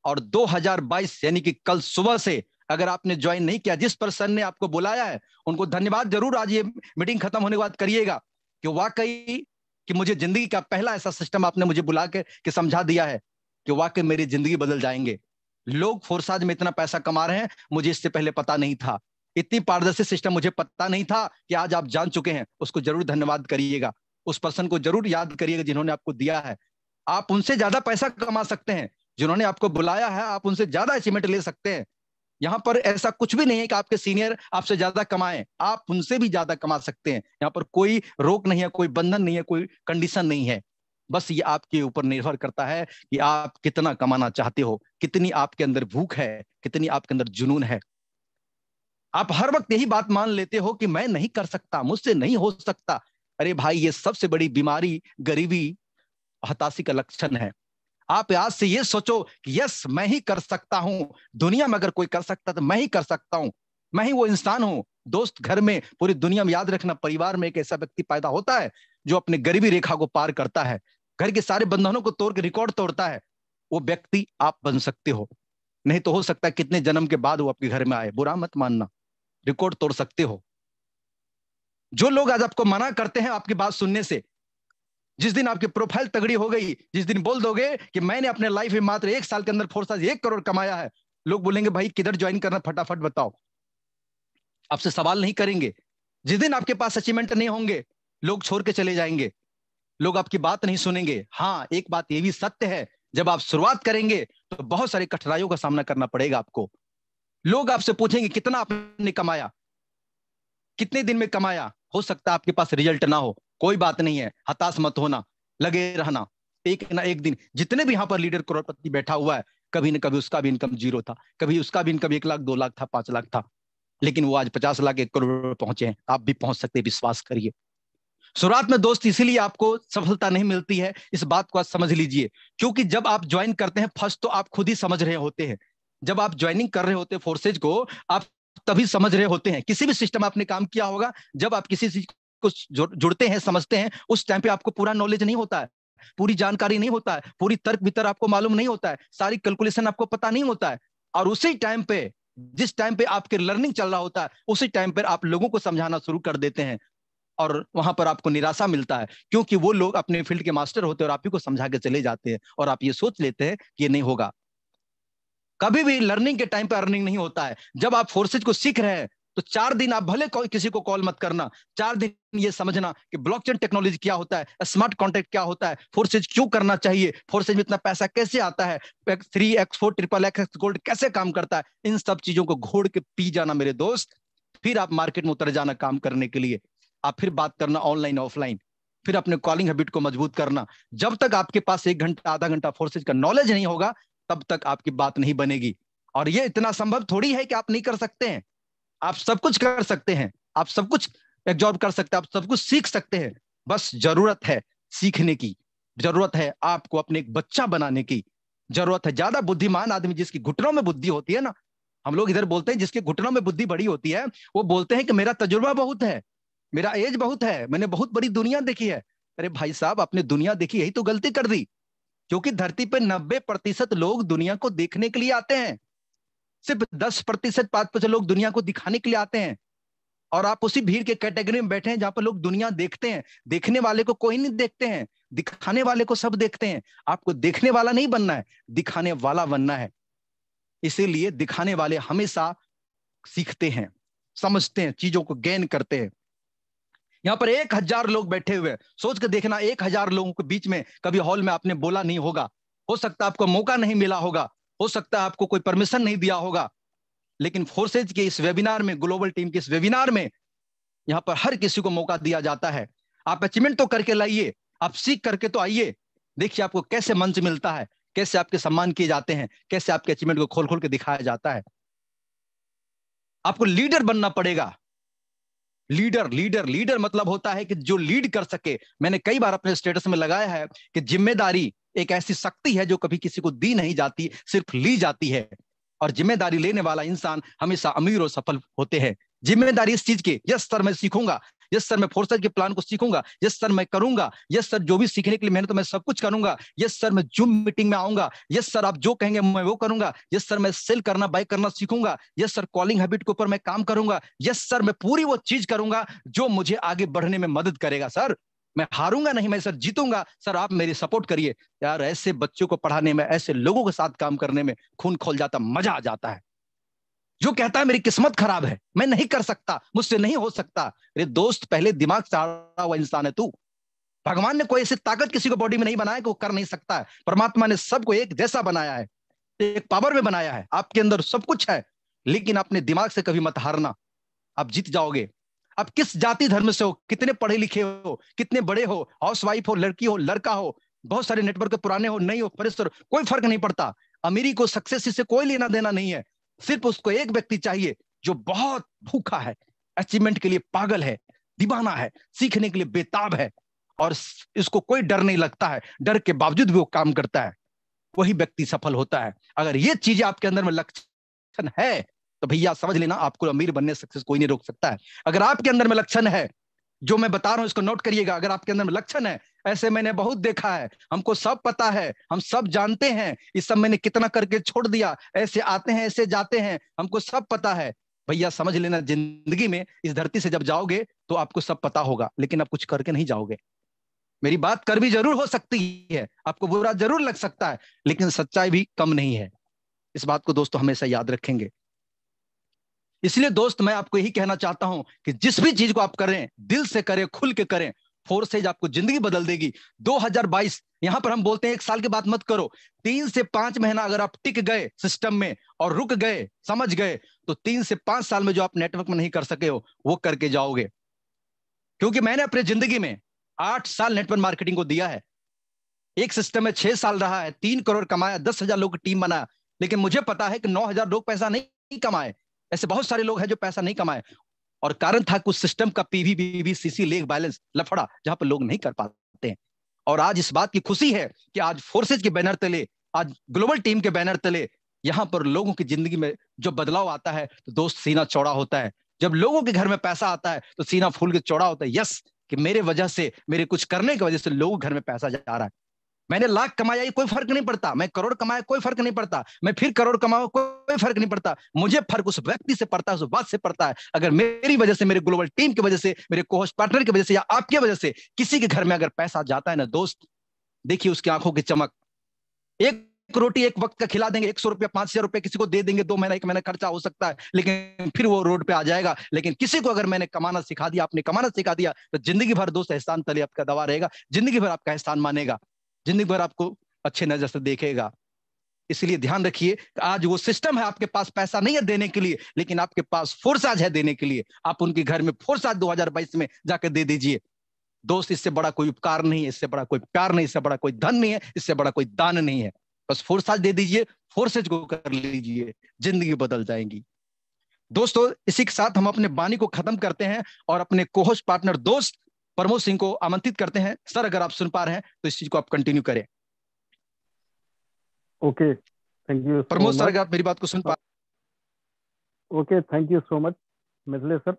और 2022 यानी कि कल सुबह से अगर आपने ज्वाइन नहीं किया, जिस पर्सन ने आपको बुलाया है उनको धन्यवाद जरूर आज ये मीटिंग खत्म होने के बाद करिएगा कि वाकई कि मुझे जिंदगी का पहला ऐसा सिस्टम आपने मुझे बुला के समझा दिया है कि वाकई मेरी जिंदगी बदल जाएंगे। लोग फोर्साज में इतना पैसा कमा रहे हैं, मुझे इससे पहले पता नहीं था। इतनी पारदर्शी सिस्टम मुझे पता नहीं था कि आज आप जान चुके हैं। उसको जरूर धन्यवाद करिएगा, उस पर्सन को जरूर याद करिएगा जिन्होंने आपको दिया है। आप उनसे ज्यादा पैसा कमा सकते हैं, जिन्होंने आपको बुलाया है आप उनसे ज्यादा अचीवमेंट ले सकते हैं। यहां पर ऐसा कुछ भी नहीं है कि आपके सीनियर आपसे ज्यादा कमाएं, आप उनसे भी ज्यादा कमा सकते हैं। यहां पर कोई रोक नहीं है, कोई बंधन नहीं है, कोई कंडीशन नहीं है। बस ये आपके ऊपर निर्भर करता है कि आप कितना कमाना चाहते हो, कितनी आपके अंदर भूख है, कितनी आपके अंदर जुनून है। आप हर वक्त यही बात मान लेते हो कि मैं नहीं कर सकता, मुझसे नहीं हो सकता। अरे भाई, ये सबसे बड़ी बीमारी गरीबी, हताशी का लक्षण है। आप आज से ये सोचो कि यस, मैं ही कर सकता हूं। दुनिया में अगर कोई कर सकता तो मैं ही कर सकता हूं। मैं ही वो इंसान हूं। दोस्त, घर में, पूरी दुनिया में याद रखना, परिवार में एक ऐसा व्यक्ति पैदा होता है जो अपने गरीबी रेखा को पार करता है, घर के सारे बंधनों को तोड़ के रिकॉर्ड तोड़ता है। वो व्यक्ति आप बन सकते हो। नहीं तो हो सकता है कितने जन्म के बाद वो आपके घर में आए, बुरा मत मानना, रिकॉर्ड तोड़ सकते हो। जो लोग आज आपको मना करते हैं आपकी बात सुनने से, जिस दिन आपकी प्रोफाइल तगड़ी हो गई, जिस दिन बोल दोगे कि मैंने अपने लाइफ में मात्र 1 साल के अंदर फोर्साज 1 करोड़ कमाया है, लोग बोलेंगे भाई किधर ज्वाइन करना, फटाफट बताओ। आपसे सवाल नहीं करेंगे। जिस दिन आपके पास अचीवमेंट नहीं होंगे, लोग छोड़ के चले जाएंगे, लोग आपकी बात नहीं सुनेंगे। हाँ, एक बात ये भी सत्य है, जब आप शुरुआत करेंगे तो बहुत सारी कठिनाइयों का सामना करना पड़ेगा आपको। लोग आपसे पूछेंगे कितना आपने कमाया, कितने दिन में कमाया। हो सकता है आपके पास रिजल्ट ना हो, कोई बात नहीं है, हताश मत होना, लगे रहना। एक ना एक दिन, जितने भी यहाँ पर लीडर करोड़पति बैठा हुआ है, कभी न कभी उसका भी इनकम 0 था, कभी उसका भी इनकम 1 लाख 2 लाख था, 5 लाख था, लेकिन वो आज 50 लाख 1 करोड़ पहुंचे हैं। आप भी पहुंच सकते हैं, विश्वास करिए। शुरुआत में दोस्त इसीलिए आपको सफलता नहीं मिलती है, इस बात को आज समझ लीजिए। क्योंकि जब आप ज्वाइन करते हैं, फर्स्ट तो आप खुद ही समझ रहे होते हैं। जब आप ज्वाइनिंग कर रहे होते हैं फोर्सेज को, आप तभी समझ रहे होते हैं। किसी भी सिस्टम आपने काम किया होगा, जब आप किसी चीज को जुड़ते हैं, समझते हैं, उस टाइम पे आपको पूरा नॉलेज नहीं होता है, पूरी जानकारी नहीं होता है, पूरी तर्क वितर्क आपको मालूम नहीं होता है, सारी कैलकुलेशन आपको पता नहीं होता है। और उसी टाइम पे, जिस टाइम पे आपके लर्निंग चल रहा होता है, उसी टाइम पर आप लोगों को समझाना शुरू कर देते हैं, और वहां पर आपको निराशा मिलता है, क्योंकि वो लोग अपने फील्ड के मास्टर होते हैं और आप ही को समझा के चले जाते हैं, और आप ये सोच लेते हैं कि ये नहीं होगा। कभी भी लर्निंग के टाइम पे अर्निंग नहीं होता है। जब आप फोर्सेज को सीख रहे हैं तो 4 दिन आप भले किसी को कॉल मत करना, 4 दिन ये समझना कि ब्लॉकचेन टेक्नोलॉजी क्या होता है, स्मार्ट कॉन्ट्रैक्ट क्या होता है, फोर्सेज क्यों करना चाहिए, फोर्सेज में इतना पैसा कैसे आता है, X3 X4 XXX गोल्ड कैसे काम करता है। इन सब चीजों को घोड़ के पी जाना मेरे दोस्त, फिर आप मार्केट में उतर जाना काम करने के लिए। आप फिर बात करना ऑनलाइन ऑफलाइन, फिर अपने कॉलिंग हैबिट को मजबूत करना। जब तक आपके पास 1 घंटा आधा घंटा फोर्सेज का नॉलेज नहीं होगा, तब तक आपकी बात नहीं बनेगी। और ये इतना संभव थोड़ी है कि आप नहीं कर सकते हैं। आप सब कुछ कर सकते हैं, आप सब कुछ एब्जॉर्ब कर सकते हैं, आप सब कुछ सीख सकते हैं। बस जरूरत है सीखने की, जरूरत है आपको अपने एक बच्चा बनाने की, जरूरत है। ज्यादा बुद्धिमान आदमी जिसकी घुटनों में बुद्धि होती है ना, हम लोग इधर बोलते हैं जिसके घुटनों में बुद्धि बड़ी होती है, वो बोलते हैं कि मेरा तजुर्बा बहुत है, मेरा एज बहुत है, मैंने बहुत बड़ी दुनिया देखी है। अरे भाई साहब, आपने दुनिया देखी, यही तो गलती कर दी। क्योंकि धरती पे 90% लोग दुनिया को देखने के लिए आते हैं, सिर्फ 10% 5% लोग दुनिया को दिखाने के लिए आते हैं। और आप उसी भीड़ के कैटेगरी में बैठे हैं जहां पर लोग दुनिया देखते हैं। देखने वाले को कोई नहीं देखते हैं, दिखाने वाले को सब देखते हैं। आपको देखने वाला नहीं बनना है, दिखाने वाला बनना है। इसीलिए दिखाने वाले हमेशा सीखते हैं, समझते हैं, चीजों को गेन करते हैं। यहाँ पर 1000 लोग बैठे हुए हैं, सोच के देखना, 1000 लोगों के बीच में कभी हॉल में आपने बोला नहीं होगा, हो सकता है आपको मौका नहीं मिला होगा, हो सकता है आपको कोई परमिशन नहीं दिया होगा। लेकिन फोर्सेज के इस वेबिनार में, ग्लोबल टीम के इस वेबिनार में, यहाँ पर हर किसी को मौका दिया जाता है। आप अचीवमेंट तो करके लाइए, आप सीख करके तो आइए। देखिए आपको कैसे मंच मिलता है, कैसे आपके सम्मान किए जाते हैं, कैसे आपके अचीवमेंट को खोल खोल के दिखाया जाता है। आपको लीडर बनना पड़ेगा। लीडर लीडर लीडर मतलब होता है कि जो लीड कर सके। मैंने कई बार अपने स्टेटस में लगाया है कि जिम्मेदारी एक ऐसी शक्ति है जो कभी किसी को दी नहीं जाती, सिर्फ ली जाती है। और जिम्मेदारी लेने वाला इंसान हमेशा अमीर और सफल होते हैं। जिम्मेदारी इस चीज की, यस सर मैं सीखूंगा, यस सर मैं फोर्सेज के प्लान को सीखूंगा, यस सर मैं करूंगा, यस सर जो भी सीखने के लिए मेहनत मैं सब कुछ करूंगा, यस सर मैं जूम मीटिंग में आऊंगा, यस सर आप जो कहेंगे मैं वो करूंगा, यस सर मैं सेल करना बाय करना सीखूंगा, यस सर कॉलिंग हैबिट के ऊपर मैं काम करूंगा, यस सर मैं पूरी वो चीज करूंगा जो मुझे आगे बढ़ने में मदद करेगा। सर मैं हारूंगा नहीं, मैं सर जीतूंगा, सर आप मेरी सपोर्ट करिए। यार ऐसे बच्चों को पढ़ाने में, ऐसे लोगों के साथ काम करने में खून खोल जाता, मजा आ जाता है। जो कहता है मेरी किस्मत खराब है, मैं नहीं कर सकता, मुझसे नहीं हो सकता, अरे दोस्त पहले दिमाग से हारा हुआ इंसान है तू। भगवान ने कोई ऐसी ताकत किसी को बॉडी में नहीं बनाया कि वो कर नहीं सकता है। परमात्मा ने सबको एक जैसा बनाया है, एक पावर में बनाया है, आपके अंदर सब कुछ है। लेकिन अपने दिमाग से कभी मत हारना, आप जीत जाओगे। आप किस जाति धर्म से हो, कितने पढ़े लिखे हो, कितने बड़े हो, हाउस वाइफ हो, लड़की हो, लड़का हो, बहुत सारे नेटवर्क पुराने हो नहीं हो, परिसर, कोई फर्क नहीं पड़ता। अमीरी को सक्सेस से कोई लेना देना नहीं है। सिर्फ उसको एक व्यक्ति चाहिए जो बहुत भूखा है, अचीवमेंट के लिए पागल है, दीवाना है, सीखने के लिए बेताब है, और इसको कोई डर नहीं लगता है, डर के बावजूद भी वो काम करता है, वही व्यक्ति सफल होता है। अगर ये चीजें आपके अंदर में लक्षण है तो भैया समझ लेना, आपको अमीर बनने सक्सेस कोई नहीं रोक सकता है। अगर आपके अंदर में लक्षण है, जो मैं बता रहा हूं इसको नोट करिएगा, अगर आपके अंदर में लक्षण है, ऐसे मैंने बहुत देखा है, हमको सब पता है, हम सब जानते हैं, इस सब मैंने कितना करके छोड़ दिया, ऐसे आते हैं ऐसे जाते हैं, हमको सब पता है। भैया समझ लेना, जिंदगी में इस धरती से जब जाओगे तो आपको सब पता होगा, लेकिन आप कुछ करके नहीं जाओगे। मेरी बात कर भी जरूर हो सकती है, आपको बुरा जरूर लग सकता है, लेकिन सच्चाई भी कम नहीं है। इस बात को दोस्तों हमेशा याद रखेंगे। इसलिए दोस्त मैं आपको यही कहना चाहता हूं कि जिस भी चीज को आप करें, दिल से करें, खुल के करें, फोर्सेज आपको जिंदगी बदल देगी। 2022 यहां पर हम बोलते हैं 1 साल की बात मत करो, 3 से 5 महीना अगर आप टिक गए सिस्टम में और रुक गए, समझ गए, तो 3 से 5 साल में जो आप नेटवर्क में नहीं कर सके हो वो करके जाओगे। क्योंकि मैंने अपने जिंदगी में 8 साल नेटवर्क मार्केटिंग को दिया है। एक सिस्टम में 6 साल रहा है, 3 करोड़ कमाया, 10,000 लोग की टीम बनाया। लेकिन मुझे पता है कि 9,000 लोग पैसा नहीं कमाए, ऐसे बहुत सारे लोग हैं जो पैसा नहीं कमाए, और कारण था कुछ सिस्टम का पीवी बीवी सीसी लेग बैलेंस लफड़ा, जहां पर लोग नहीं कर पाते हैं। और आज इस बात की खुशी है कि आज फोर्सेज के बैनर तले, आज ग्लोबल टीम के बैनर तले, यहां पर लोगों की जिंदगी में जो बदलाव आता है तो दोस्त सीना चौड़ा होता है। जब लोगों के घर में पैसा आता है तो सीना फूल के चौड़ा होता है, यस कि मेरे वजह से, मेरे कुछ करने की वजह से लोगों के घर में पैसा जा रहा है। मैंने लाख कमाया कोई फर्क नहीं पड़ता, मैं करोड़ कमाया कोई फर्क नहीं पड़ता, मैं फिर करोड़ कमाऊं कोई फर्क नहीं पड़ता, मुझे फर्क उस व्यक्ति से पड़ता है, उस बात से पड़ता है। अगर मेरी वजह से, मेरे ग्लोबल टीम की वजह से, मेरे को होस्ट पार्टनर की वजह से, या आपकी वजह से किसी के घर में अगर पैसा जाता है ना दोस्त, देखिए उसकी आंखों की चमक। एक रोटी एक वक्त का खिला देंगे, 100 रुपया 5,000 रुपया किसी को दे देंगे, 2 महीना 1 महीना खर्चा हो सकता है, लेकिन फिर वो रोड पे आ जाएगा। लेकिन किसी को अगर मैंने कमाना सिखा दिया, आपने कमाना सिखा दिया, तो जिंदगी भर दोस्त एहसान तले आपका दबा रहेगा, जिंदगी भर आपका एहसान मानेगा, जिंदगी भर आपको अच्छे नजर से देखेगा। इसलिए ध्यान रखिए, आज वो सिस्टम है, आपके पास पैसा नहीं है देने के लिए, लेकिन आपके पास फोर्स आज है देने के लिए। आप उनके घर में फोर्स आज 2022 में जाकर दे दीजिए दोस्त। इससे बड़ा कोई उपकार नहीं है, इससे बड़ा कोई प्यार नहीं, इससे बड़ा कोई धन नहीं है, इससे बड़ा कोई दान नहीं है। बस फोर्स आज दे दीजिए, फोर्सेज को कर लीजिए, जिंदगी बदल जाएंगी। दोस्तों इसी के साथ हम अपने वाणी को खत्म करते हैं और अपने कोहोस्ट पार्टनर दोस्त प्रमोद सिंह को आमंत्रित करते हैं। सर अगर आप सुन पा रहे हैं तो इस चीज को आप कंटिन्यू करें। Okay, thank you so Pramod sir much. अगर आप मेरी बात को सुन पा okay, thank you so much Mithilesh sir,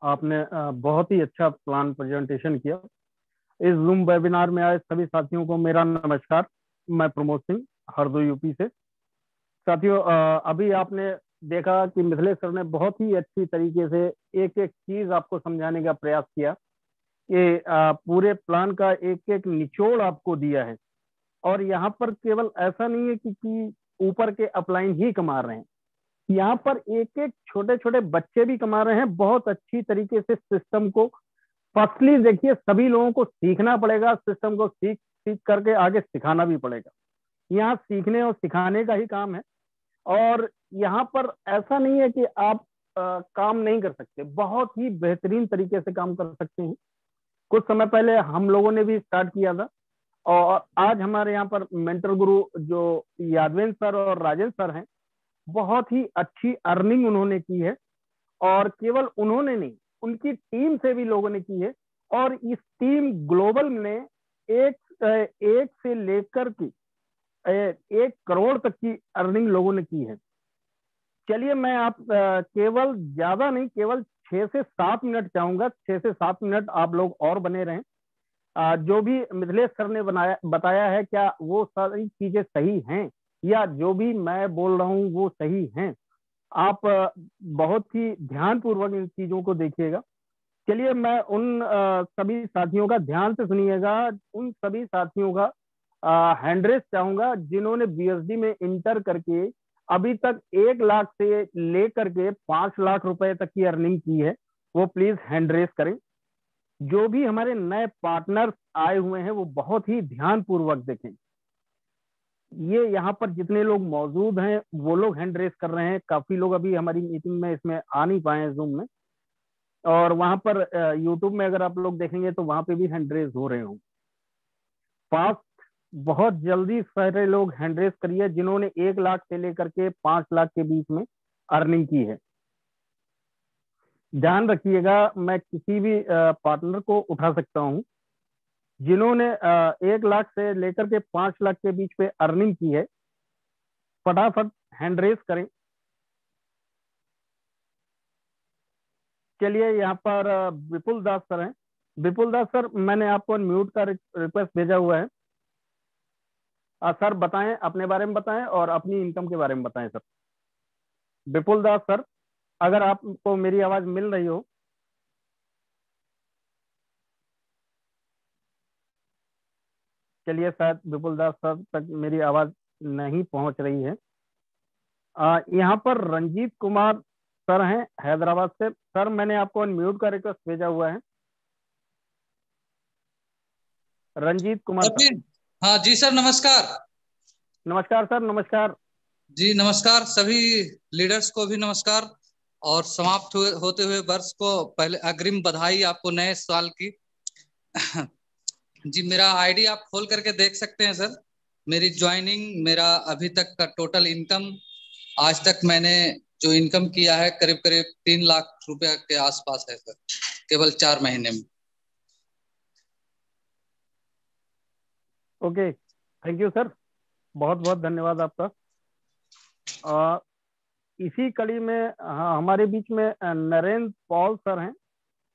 आपने बहुत ही अच्छा प्लान प्रेजेंटेशन किया। इस जूम वेबिनार में आए सभी साथियों को मेरा नमस्कार। मैं प्रमोद सिंह, हरदोई यूपी से। साथियों, अभी आपने देखा कि मिथिलेश सर ने बहुत ही अच्छी तरीके से एक एक चीज आपको समझाने का प्रयास किया कि पूरे प्लान का एक एक निचोड़ आपको दिया है। और यहाँ पर केवल ऐसा नहीं है कि ऊपर के अपलाइन ही कमा रहे हैं, यहाँ पर एक एक छोटे छोटे बच्चे भी कमा रहे हैं बहुत अच्छी तरीके से सिस्टम को। फर्स्टली देखिए, सभी लोगों को सीखना पड़ेगा, सिस्टम को सीख सीख करके आगे सिखाना भी पड़ेगा। यहाँ सीखने और सिखाने का ही काम है। और यहाँ पर ऐसा नहीं है कि आप काम नहीं कर सकते, बहुत ही बेहतरीन तरीके से काम कर सकते हैं। कुछ समय पहले हम लोगों ने भी स्टार्ट किया था, और आज हमारे यहाँ पर मेंटर गुरु जो यादवेंद्र सर और राजेंद्र सर हैं, बहुत ही अच्छी अर्निंग उन्होंने की है। और केवल उन्होंने नहीं, उनकी टीम से भी लोगों ने की है। और इस टीम ग्लोबल ने एक से लेकर के 1 करोड़ तक की अर्निंग लोगों ने की है। चलिए मैं आप केवल ज्यादा नहीं, केवल 6 से 7 मिनट चाहूंगा। 6 से 7 मिनट आप लोग और बने रहें। जो भी मिथिलेश सर ने बताया है, क्या वो सारी चीजें सही हैं, या जो भी मैं बोल रहा हूँ वो सही हैं? आप बहुत ही ध्यान पूर्वक इन चीजों को देखिएगा। चलिए मैं उन सभी साथियों का, ध्यान से सुनिएगा, उन सभी साथियों का हैंडरेस चाहूंगा जिन्होंने बीएसडी में इंटर करके अभी तक 1 लाख से लेकर के 5 लाख रुपए तक की अर्निंग की है, वो प्लीज हैंडरेस करें। जो भी हमारे नए पार्टनर्स आए हुए हैं वो बहुत ही ध्यान पूर्वक देखें। ये यहाँ पर जितने लोग मौजूद हैं वो लोग हैंड रेस कर रहे हैं। काफी लोग अभी हमारी मीटिंग में इसमें आ नहीं पाए हैं जूम में, और वहां पर यूट्यूब में अगर आप लोग देखेंगे तो वहां पे भी हैंड रेस हो रहे हों। फास्ट, बहुत जल्दी सारे लोग हैंड रेस करिए जिन्होंने 1 लाख से लेकर के 5 लाख के बीच में अर्निंग की है। ध्यान रखिएगा, मैं किसी भी पार्टनर को उठा सकता हूँ। जिन्होंने 1 लाख से लेकर के 5 लाख के बीच पे अर्निंग की है, फटाफट हैंड रेस करें। चलिए यहाँ पर विपुल दास सर हैं। विपुल दास सर, मैंने आपको अनम्यूट का रिक्वेस्ट भेजा हुआ है। सर बताएं, अपने बारे में बताएं और अपनी इनकम के बारे में बताएं सर। विपुल दास सर, अगर आपको मेरी आवाज मिल रही हो। चलिए शायद विपुल दास सर तक मेरी आवाज नहीं पहुंच रही है। यहाँ पर रंजीत कुमार सर हैं हैदराबाद से। सर मैंने आपको अनम्यूट का रिक्वेस्ट भेजा हुआ है। रंजीत कुमार सर। हाँ जी सर, नमस्कार। नमस्कार सर, नमस्कार जी नमस्कार, सभी लीडर्स को भी नमस्कार, और समाप्त होते हुए वर्ष को पहले अग्रिम बधाई आपको नए साल की। जी मेरा आईडी आप खोल करके देख सकते हैं सर। मेरी ज्वाइनिंग, मेरा अभी तक का टोटल इनकम, आज तक मैंने जो इनकम किया है करीब करीब 3 लाख रुपया के आसपास है सर, केवल 4 महीने में। ओके, थैंक यू सर, बहुत बहुत धन्यवाद आपका। इसी कड़ी में हमारे बीच में नरेंद्र पॉल सर हैं।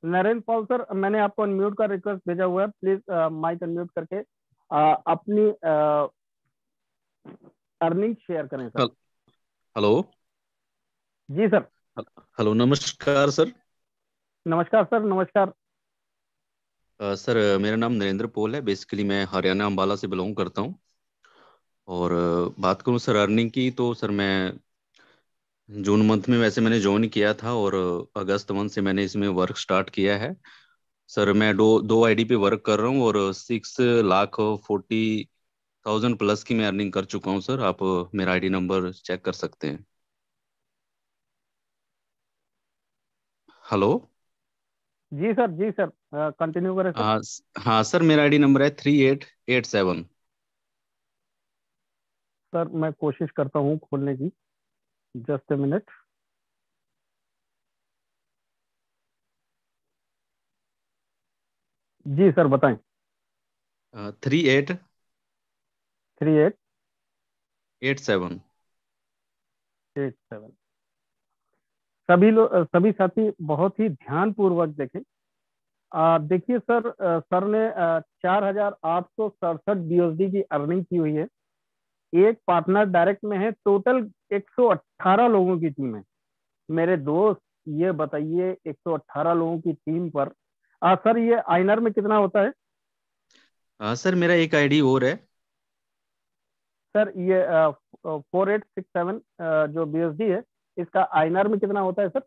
नरेंद्र पॉल सर, मैंने आपको अनम्यूट का रिक्वेस्ट भेजा हुआ है। प्लीज माइक अनम्यूट करके अपनी अर्निंग शेयर करें सर। हेलो। जी सर। हेलो, नमस्कार सर। नमस्कार सर, नमस्कार। सर मेरा नाम नरेंद्र पॉल है। बेसिकली मैं हरियाणा अंबाला से बिलोंग करता हूँ। और बात करूँ सर अर्निंग की, तो सर मैं जून मंथ में वैसे मैंने ज्वाइन किया था, और अगस्त मंथ से मैंने इसमें वर्क स्टार्ट किया है। सर मैं दो आईडी पे वर्क कर रहा हूँ, और 6,40,000 प्लस की मैं अर्निंग कर चुका हूँ सर। आप मेरा आईडी नंबर चेक कर सकते हैं। हेलो। जी सर, जी सर, कंटिन्यू करें सर। हाँ। हाँ सर, मेरा आईडी नंबर है 3887। सर मैं कोशिश करता हूँ खोलने की, जस्ट ए मिनट। जी सर बताएं। 3887। 3887। सभी लोग, सभी साथी बहुत ही ध्यान पूर्वक देखें। देखिए सर, सर ने 4,867 बीएसडी की अर्निंग की हुई है। एक पार्टनर डायरेक्ट में है। टोटल 118 लोगों की टीम है। मेरे दोस्त ये बताइए, 118 लोगों की टीम पर सर ये आइनर में कितना होता है? सर मेरा एक आईडी और है। सर ये 4867 जो बीएसडी है, इसका आइनर में कितना होता है सर?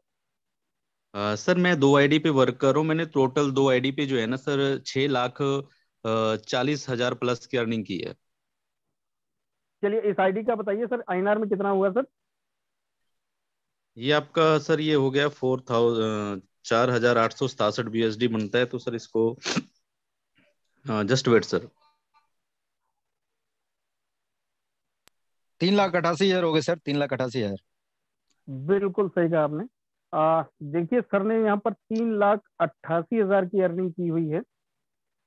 सर मैं दो आईडी पे वर्क कर रहा हूँ। मैंने टोटल दो आईडी पे जो है ना सर 6,40,000 प्लस की अर्निंग की है। चलिए इस आईडी का बताइए सर, आइनर में कितना हुआ सर? ये आपका सर ये हो गया 4,867 BSD बनता है। तो सर इसको जस्ट वेट सर। 3,88,000 हो गए सर, 3,88,000। बिल्कुल सही कहा आपने। देखिए सर ने यहाँ पर 3,88,000 की अर्निंग की हुई है।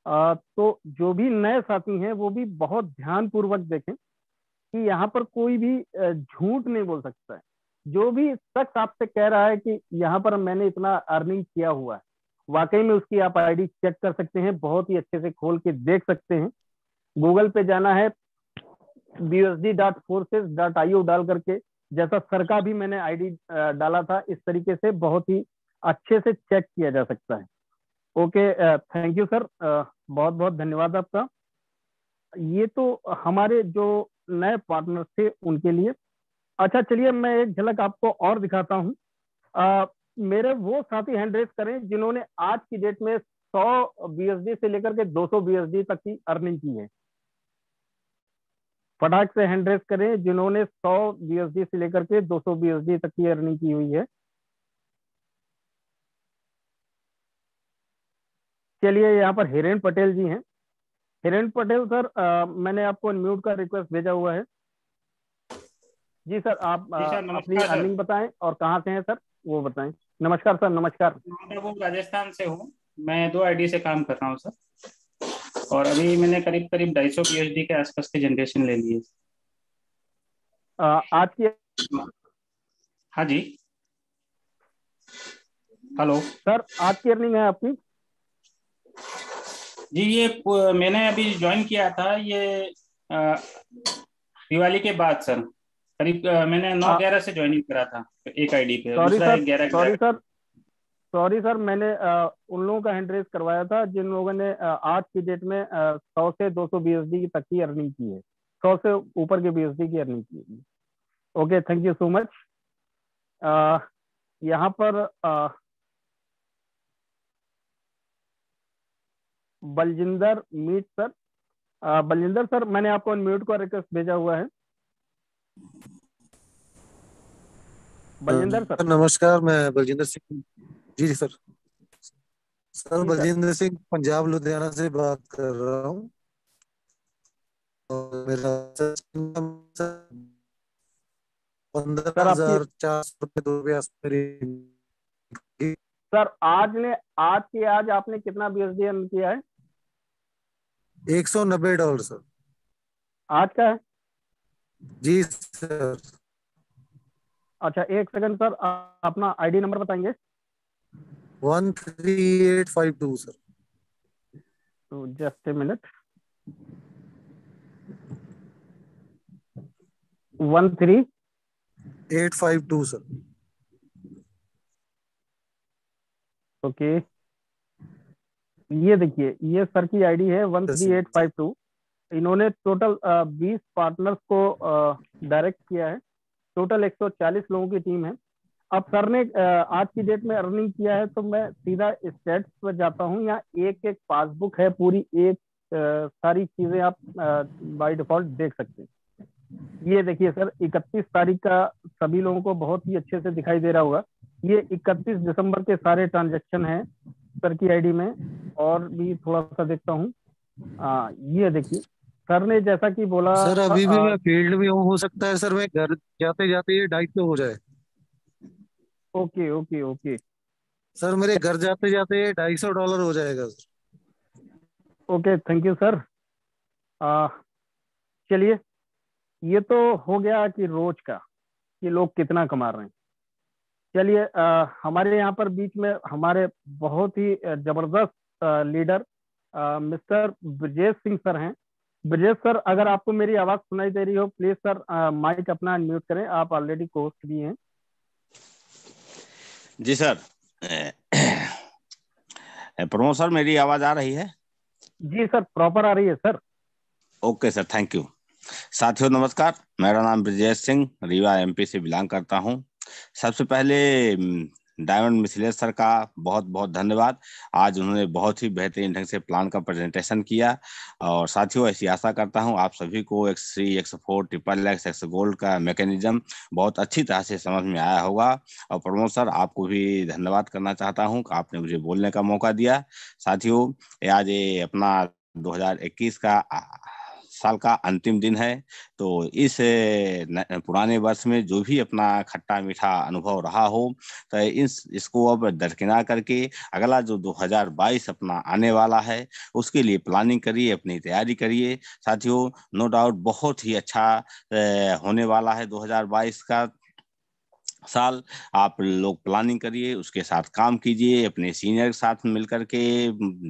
तो जो भी नए साथी हैं वो भी बहुत ध्यान पूर्वक देखें कि यहाँ पर कोई भी झूठ नहीं बोल सकता है। जो भी शख्स आपसे कह रहा है कि यहाँ पर मैंने इतना अर्निंग किया हुआ है, वाकई में उसकी आप आईडी चेक कर सकते हैं, बहुत ही अच्छे से खोल के देख सकते हैं। गूगल पे जाना है, busd.forces.io डाल करके, जैसा सर का भी मैंने आईडी डाला था, इस तरीके से बहुत ही अच्छे से चेक किया जा सकता है। ओके, थैंक यू सर, बहुत बहुत धन्यवाद आपका। ये तो हमारे जो नए पार्टनर थे उनके लिए। अच्छा, चलिए मैं एक झलक आपको और दिखाता हूँ। मेरे वो साथी हैंड रेस करें जिन्होंने आज की डेट में 100 बीएसडी से लेकर के 200 बीएसडी तक की अर्निंग की है। फटाक से हैंड रेस करें जिन्होंने 100 बीएसडी से लेकर के 200 बीएसडी तक की अर्निंग की हुई है। चलिए, यहाँ पर हिरेन पटेल जी हैं। हिरेन पटेल सर, मैंने आपको अनम्यूट का रिक्वेस्ट भेजा हुआ है। जी सर, आप जी सर, अपनी नमस्कार सर। अर्निंग बताएं और कहाँ से हैं सर, वो बताएं। नमस्कार सर, नमस्कार। मैं राजस्थान से हूँ। मैं 2 आईडी से काम कर रहा हूँ सर, और अभी मैंने करीब करीब 250 पीएचडी के आसपास की जनरेशन ले ली है। आज की, हाँ जी, हेलो सर, आज की अर्निंग है आपकी? जी, ये मैंने अभी ज्वाइन किया था, ये दिवाली के बाद सर। करीब मैंने 9/11 से ज्वाइनिंग करा था एक आईडी पे, सॉरी दूसरा सर, 11/11। सॉरी सर, मैंने उन लोगों का हैंड रेस करवाया था जिन लोगों ने आज की डेट में 100 से 200 बीएसडी तक की अर्निंग की है, 100 से ऊपर के बीएसडी की अर्निंग की है। Okay, thank you so much. यहाँ पर बलजिंदर मीट सर, बलजिंदर सर, मैंने आपको अनम्यूट का रिक्वेस्ट भेजा हुआ है। बलजिंदर सर, नमस्कार, मैं बलजिंदर सिंह। जी सर। सर, जी सर। बलजिंदर सिंह पंजाब लुधियाना से बात कर रहा हूँ, और मेरा 15,400 रुपये। सर, आज आपने कितना बीएसडी अर्न किया है? $190 सर। आज का है? जी सर। अच्छा, एक सेकंड सर, अपना आईडी नंबर बताएंगे? 13852 सर। तो just a minute. 13852 sir. Okay, ये देखिए, ये सर की आईडी है 13852। इन्होंने टोटल 20 पार्टनर्स को डायरेक्ट किया है। टोटल 140 लोगों की टीम है। अब सर ने आज की डेट में अर्निंग किया है, तो मैं सीधा स्टेट्स पर जाता हूँ। यहाँ एक एक पासबुक है पूरी, एक सारी चीजें आप बाय डिफॉल्ट देख सकते हैं। ये देखिए सर, 31 तारीख का सभी लोगों को बहुत ही अच्छे से दिखाई दे रहा होगा। ये 31 दिसंबर के सारे ट्रांजैक्शन हैं सर की आईडी में। और भी थोड़ा सा देखता हूँ, ये देखिए, सर ने जैसा कि बोला। सर, अभी भी मैं फील्ड में हूँ, हो सकता है सर मैं घर जाते जाते ये 250 हो जाए। ओके ओके ओके सर, मेरे घर जाते जाते ये $250 हो जाएगा sir. Okay, thank you sir. चलिए, ये तो हो गया कि रोज का कि लोग कितना कमा रहे हैं। चलिए, हमारे यहाँ पर बीच में हमारे बहुत ही जबरदस्त leader mister Brajesh Singh sir हैं। ब्रजेश सर, अगर आपको मेरी आवाज सुनाई दे रही हो, प्लीज सर माइक अपना अनम्यूट करें। आप ऑलरेडी होस्ट भी हैं। जी सर। प्रमोद सर, मेरी आवाज आ रही है? जी सर, प्रॉपर आ रही है sir. Okay sir, thank you. साथियों नमस्कार, मेरा नाम ब्रजेश सिंह, रीवा एमपी से बिलोंग करता हूं। सबसे पहले डायमंड मिथिलेश सर का बहुत बहुत धन्यवाद। आज उन्होंने बहुत ही बेहतरीन ढंग से प्लान का प्रेजेंटेशन किया। और साथियों, ऐसी आशा करता हूं आप सभी को X3, X4, XXX, X gold का मैकेनिज्म बहुत अच्छी तरह से समझ में आया होगा। और प्रमोद सर, आपको भी धन्यवाद करना चाहता हूं कि आपने मुझे बोलने का मौका दिया। साथियों, आज ये अपना 2021 का साल का अंतिम दिन है। तो इस पुराने वर्ष में जो भी अपना खट्टा मीठा अनुभव रहा हो, तो इसको अब दरकिनार करके अगला जो 2022 अपना आने वाला है, उसके लिए प्लानिंग करिए, अपनी तैयारी करिए। साथियों, नो डाउट बहुत ही अच्छा होने वाला है 2022 का। साल आप लोग प्लानिंग करिए, उसके साथ काम कीजिए, अपने सीनियर के साथ मिलकर के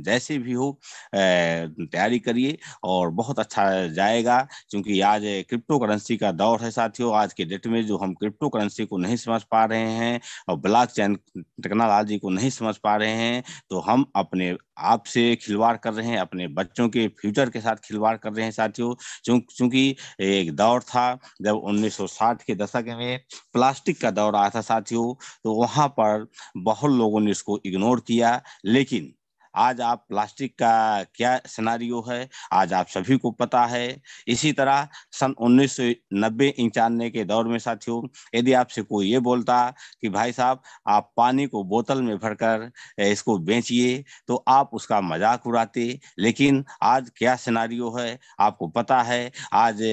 जैसे भी हो तैयारी करिए और बहुत अच्छा जाएगा। क्योंकि आज क्रिप्टो करेंसी का दौर है साथियों। आज के डेट में जो हम क्रिप्टो करेंसी को नहीं समझ पा रहे हैं और ब्लॉकचेन टेक्नोलॉजी को नहीं समझ पा रहे हैं, तो हम अपने आप से खिलवाड़ कर रहे हैं, अपने बच्चों के फ्यूचर के साथ खिलवाड़ कर रहे हैं साथियों। क्योंकि एक दौर था जब 1960 के दशक में प्लास्टिक का दौर आया था साथियों, तो वहां पर बहुत लोगों ने इसको इग्नोर किया। लेकिन आज आप प्लास्टिक का क्या सिनेरियो है आज आप सभी को पता है। इसी तरह सन 1990-91 के दौर में साथियों, यदि आपसे कोई ये बोलता कि भाई साहब आप पानी को बोतल में भरकर इसको बेचिए, तो आप उसका मजाक उड़ाते। लेकिन आज क्या सिनेरियो है आपको पता है। आज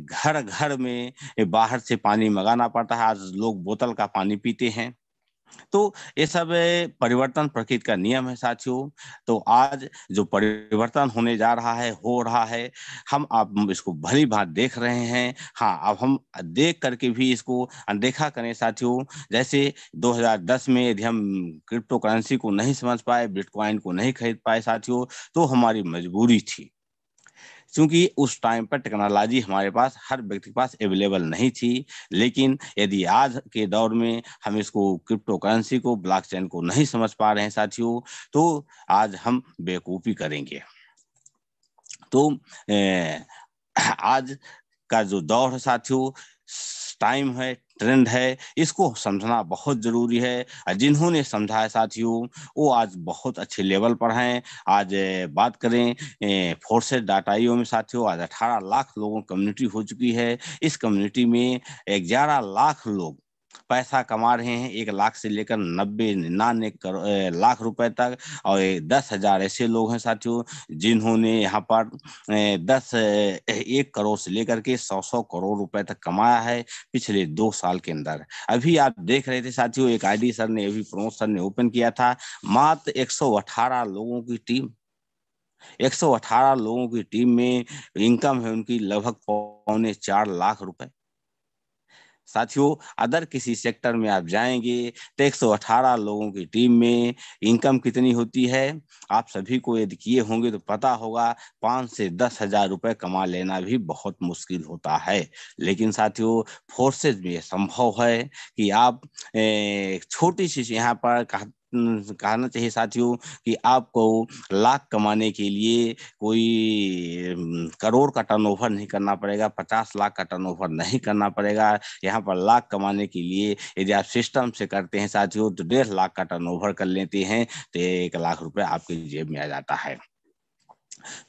घर घर में बाहर से पानी मंगाना पड़ता है, आज लोग बोतल का पानी पीते हैं। तो ये सब परिवर्तन प्रकृति का नियम है साथियों। तो आज जो परिवर्तन होने जा रहा है हो रहा है, हम आप इसको भली भांति देख रहे हैं। हाँ, अब हम देख करके भी इसको अनदेखा करें साथियों। जैसे 2010 में यदि हम क्रिप्टो करेंसी को नहीं समझ पाए, बिटकॉइन को नहीं खरीद पाए साथियों, तो हमारी मजबूरी थी। क्योंकि उस टाइम पर टेक्नोलॉजी हमारे पास हर व्यक्ति के पास अवेलेबल नहीं थी। लेकिन यदि आज के दौर में हम इसको क्रिप्टो करेंसी को ब्लॉकचेन को नहीं समझ पा रहे हैं साथियों, तो आज हम बेवकूफ़ी करेंगे। तो आज का जो दौर है साथियों, टाइम है, ट्रेंड है, इसको समझना बहुत जरूरी है। जिन्होंने समझा है साथियों, वो आज बहुत अच्छे लेवल पर हैं। आज बात करें forces.io में साथियों, आज 18 लाख लोगों की कम्युनिटी हो चुकी है। इस कम्युनिटी में 11 लाख लोग पैसा कमा रहे हैं, 1 लाख से लेकर 90-99 लाख रुपए तक। और 10,000 ऐसे लोग हैं साथियों जिन्होंने यहाँ पर 1 करोड़ से लेकर के 100 करोड़ रुपए तक कमाया है पिछले 2 साल के अंदर। अभी आप देख रहे थे साथियों, एक आईडी सर ने, अभी प्रमोद सर ने ओपन किया था, मात्र 118 लोगों की टीम, 118 लोगों की टीम में इनकम है उनकी लगभग 4.25 लाख रुपए। साथियों, अदर किसी सेक्टर में आप जाएंगे तो 118 लोगों की टीम में इनकम कितनी होती है, आप सभी को यदि किए होंगे तो पता होगा, 5 से 10 हजार रुपए कमा लेना भी बहुत मुश्किल होता है। लेकिन साथियों, फोर्सेज में संभव है कि आप छोटी सी यहाँ पर कहना चाहिए साथियों कि आपको लाख कमाने के लिए कोई करोड़ का टर्नओवर नहीं करना पड़ेगा, 50 लाख का टर्नओवर नहीं करना पड़ेगा। यहाँ पर लाख कमाने के लिए यदि आप सिस्टम से करते हैं साथियों, तो 1.5 लाख का टर्नओवर कर लेते हैं तो 1 लाख रुपए आपकी जेब में आ जाता है।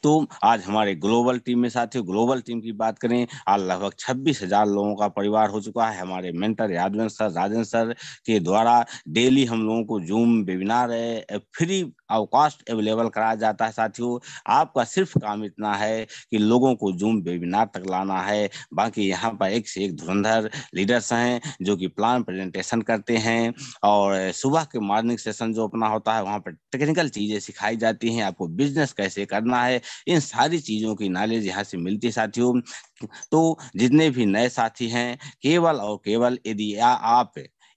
तो आज हमारे ग्लोबल टीम में साथियों, ग्लोबल टीम की बात करें, आज लगभग 26,000 लोगों का परिवार हो चुका है। हमारे mentor Yadvendra sir, Rajendra sir के द्वारा डेली हम लोगों को Zoom webinar free of cost available कराया जाता है साथियों। आपका सिर्फ काम इतना है कि लोगों को जूम वेबिनार तक लाना है। बाकी यहाँ पर एक से एक धुरंधर लीडर्स हैं जो कि प्लान प्रेजेंटेशन करते हैं, और सुबह के मॉर्निंग सेशन जो अपना होता है वहाँ पर टेक्निकल चीजें सिखाई जाती हैं, आपको बिजनेस कैसे करना है, इन सारी चीजों की नॉलेज यहाँ से मिलती है साथियों। तो जितने भी नए साथी हैं, केवल और केवल यदि आप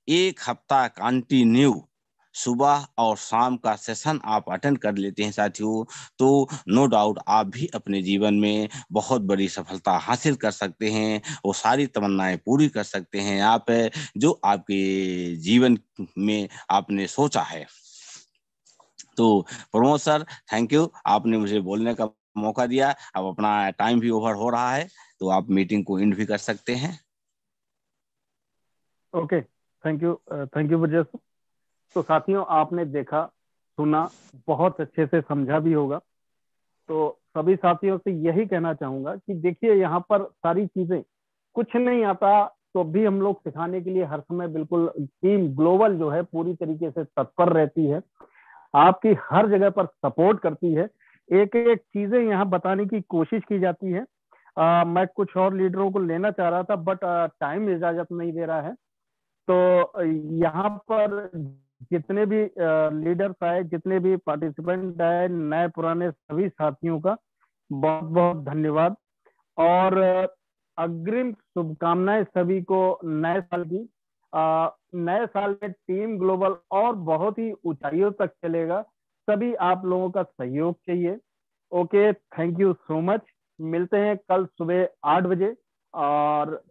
1 हफ्ता कंटिन्यू सुबह और शाम का सेशन आप अटेंड कर लेते हैं साथियों, तो नो डाउट आप भी अपने जीवन में बहुत बड़ी सफलता हासिल कर सकते हैं। वो सारी तमन्नाएं पूरी कर सकते हैं आप जो आपके जीवन में आपने सोचा है। तो प्रमोद सर, थैंक यू, आपने मुझे बोलने का मौका दिया। अब अपना टाइम भी ओवर हो रहा है, तो आप मीटिंग को एंड भी कर सकते हैं। Okay, thank you Brajesh. तो साथियों, आपने देखा, सुना, बहुत अच्छे से समझा भी होगा। तो सभी साथियों से यही कहना चाहूंगा कि देखिए, यहाँ पर सारी चीजें, कुछ नहीं आता तो भी हम लोग सिखाने के लिए हर समय बिल्कुल टीम ग्लोबल जो है पूरी तरीके से तत्पर रहती है, आपकी हर जगह पर सपोर्ट करती है, एक एक चीजें यहाँ बताने की कोशिश की जाती है। मैं कुछ और लीडरों को लेना चाह रहा था, बट टाइम इजाजत नहीं दे रहा है। तो यहाँ पर जितने भी लीडर्स आए, जितने भी पार्टिसिपेंट आए, नए पुराने सभी साथियों का बहुत बहुत धन्यवाद, और अग्रिम शुभकामनाएं सभी को नए साल की। नए साल में टीम ग्लोबल और बहुत ही ऊंचाइयों तक चलेगा। सभी आप लोगों का सहयोग चाहिए। Okay, thank you so much. मिलते हैं कल सुबह 8 बजे और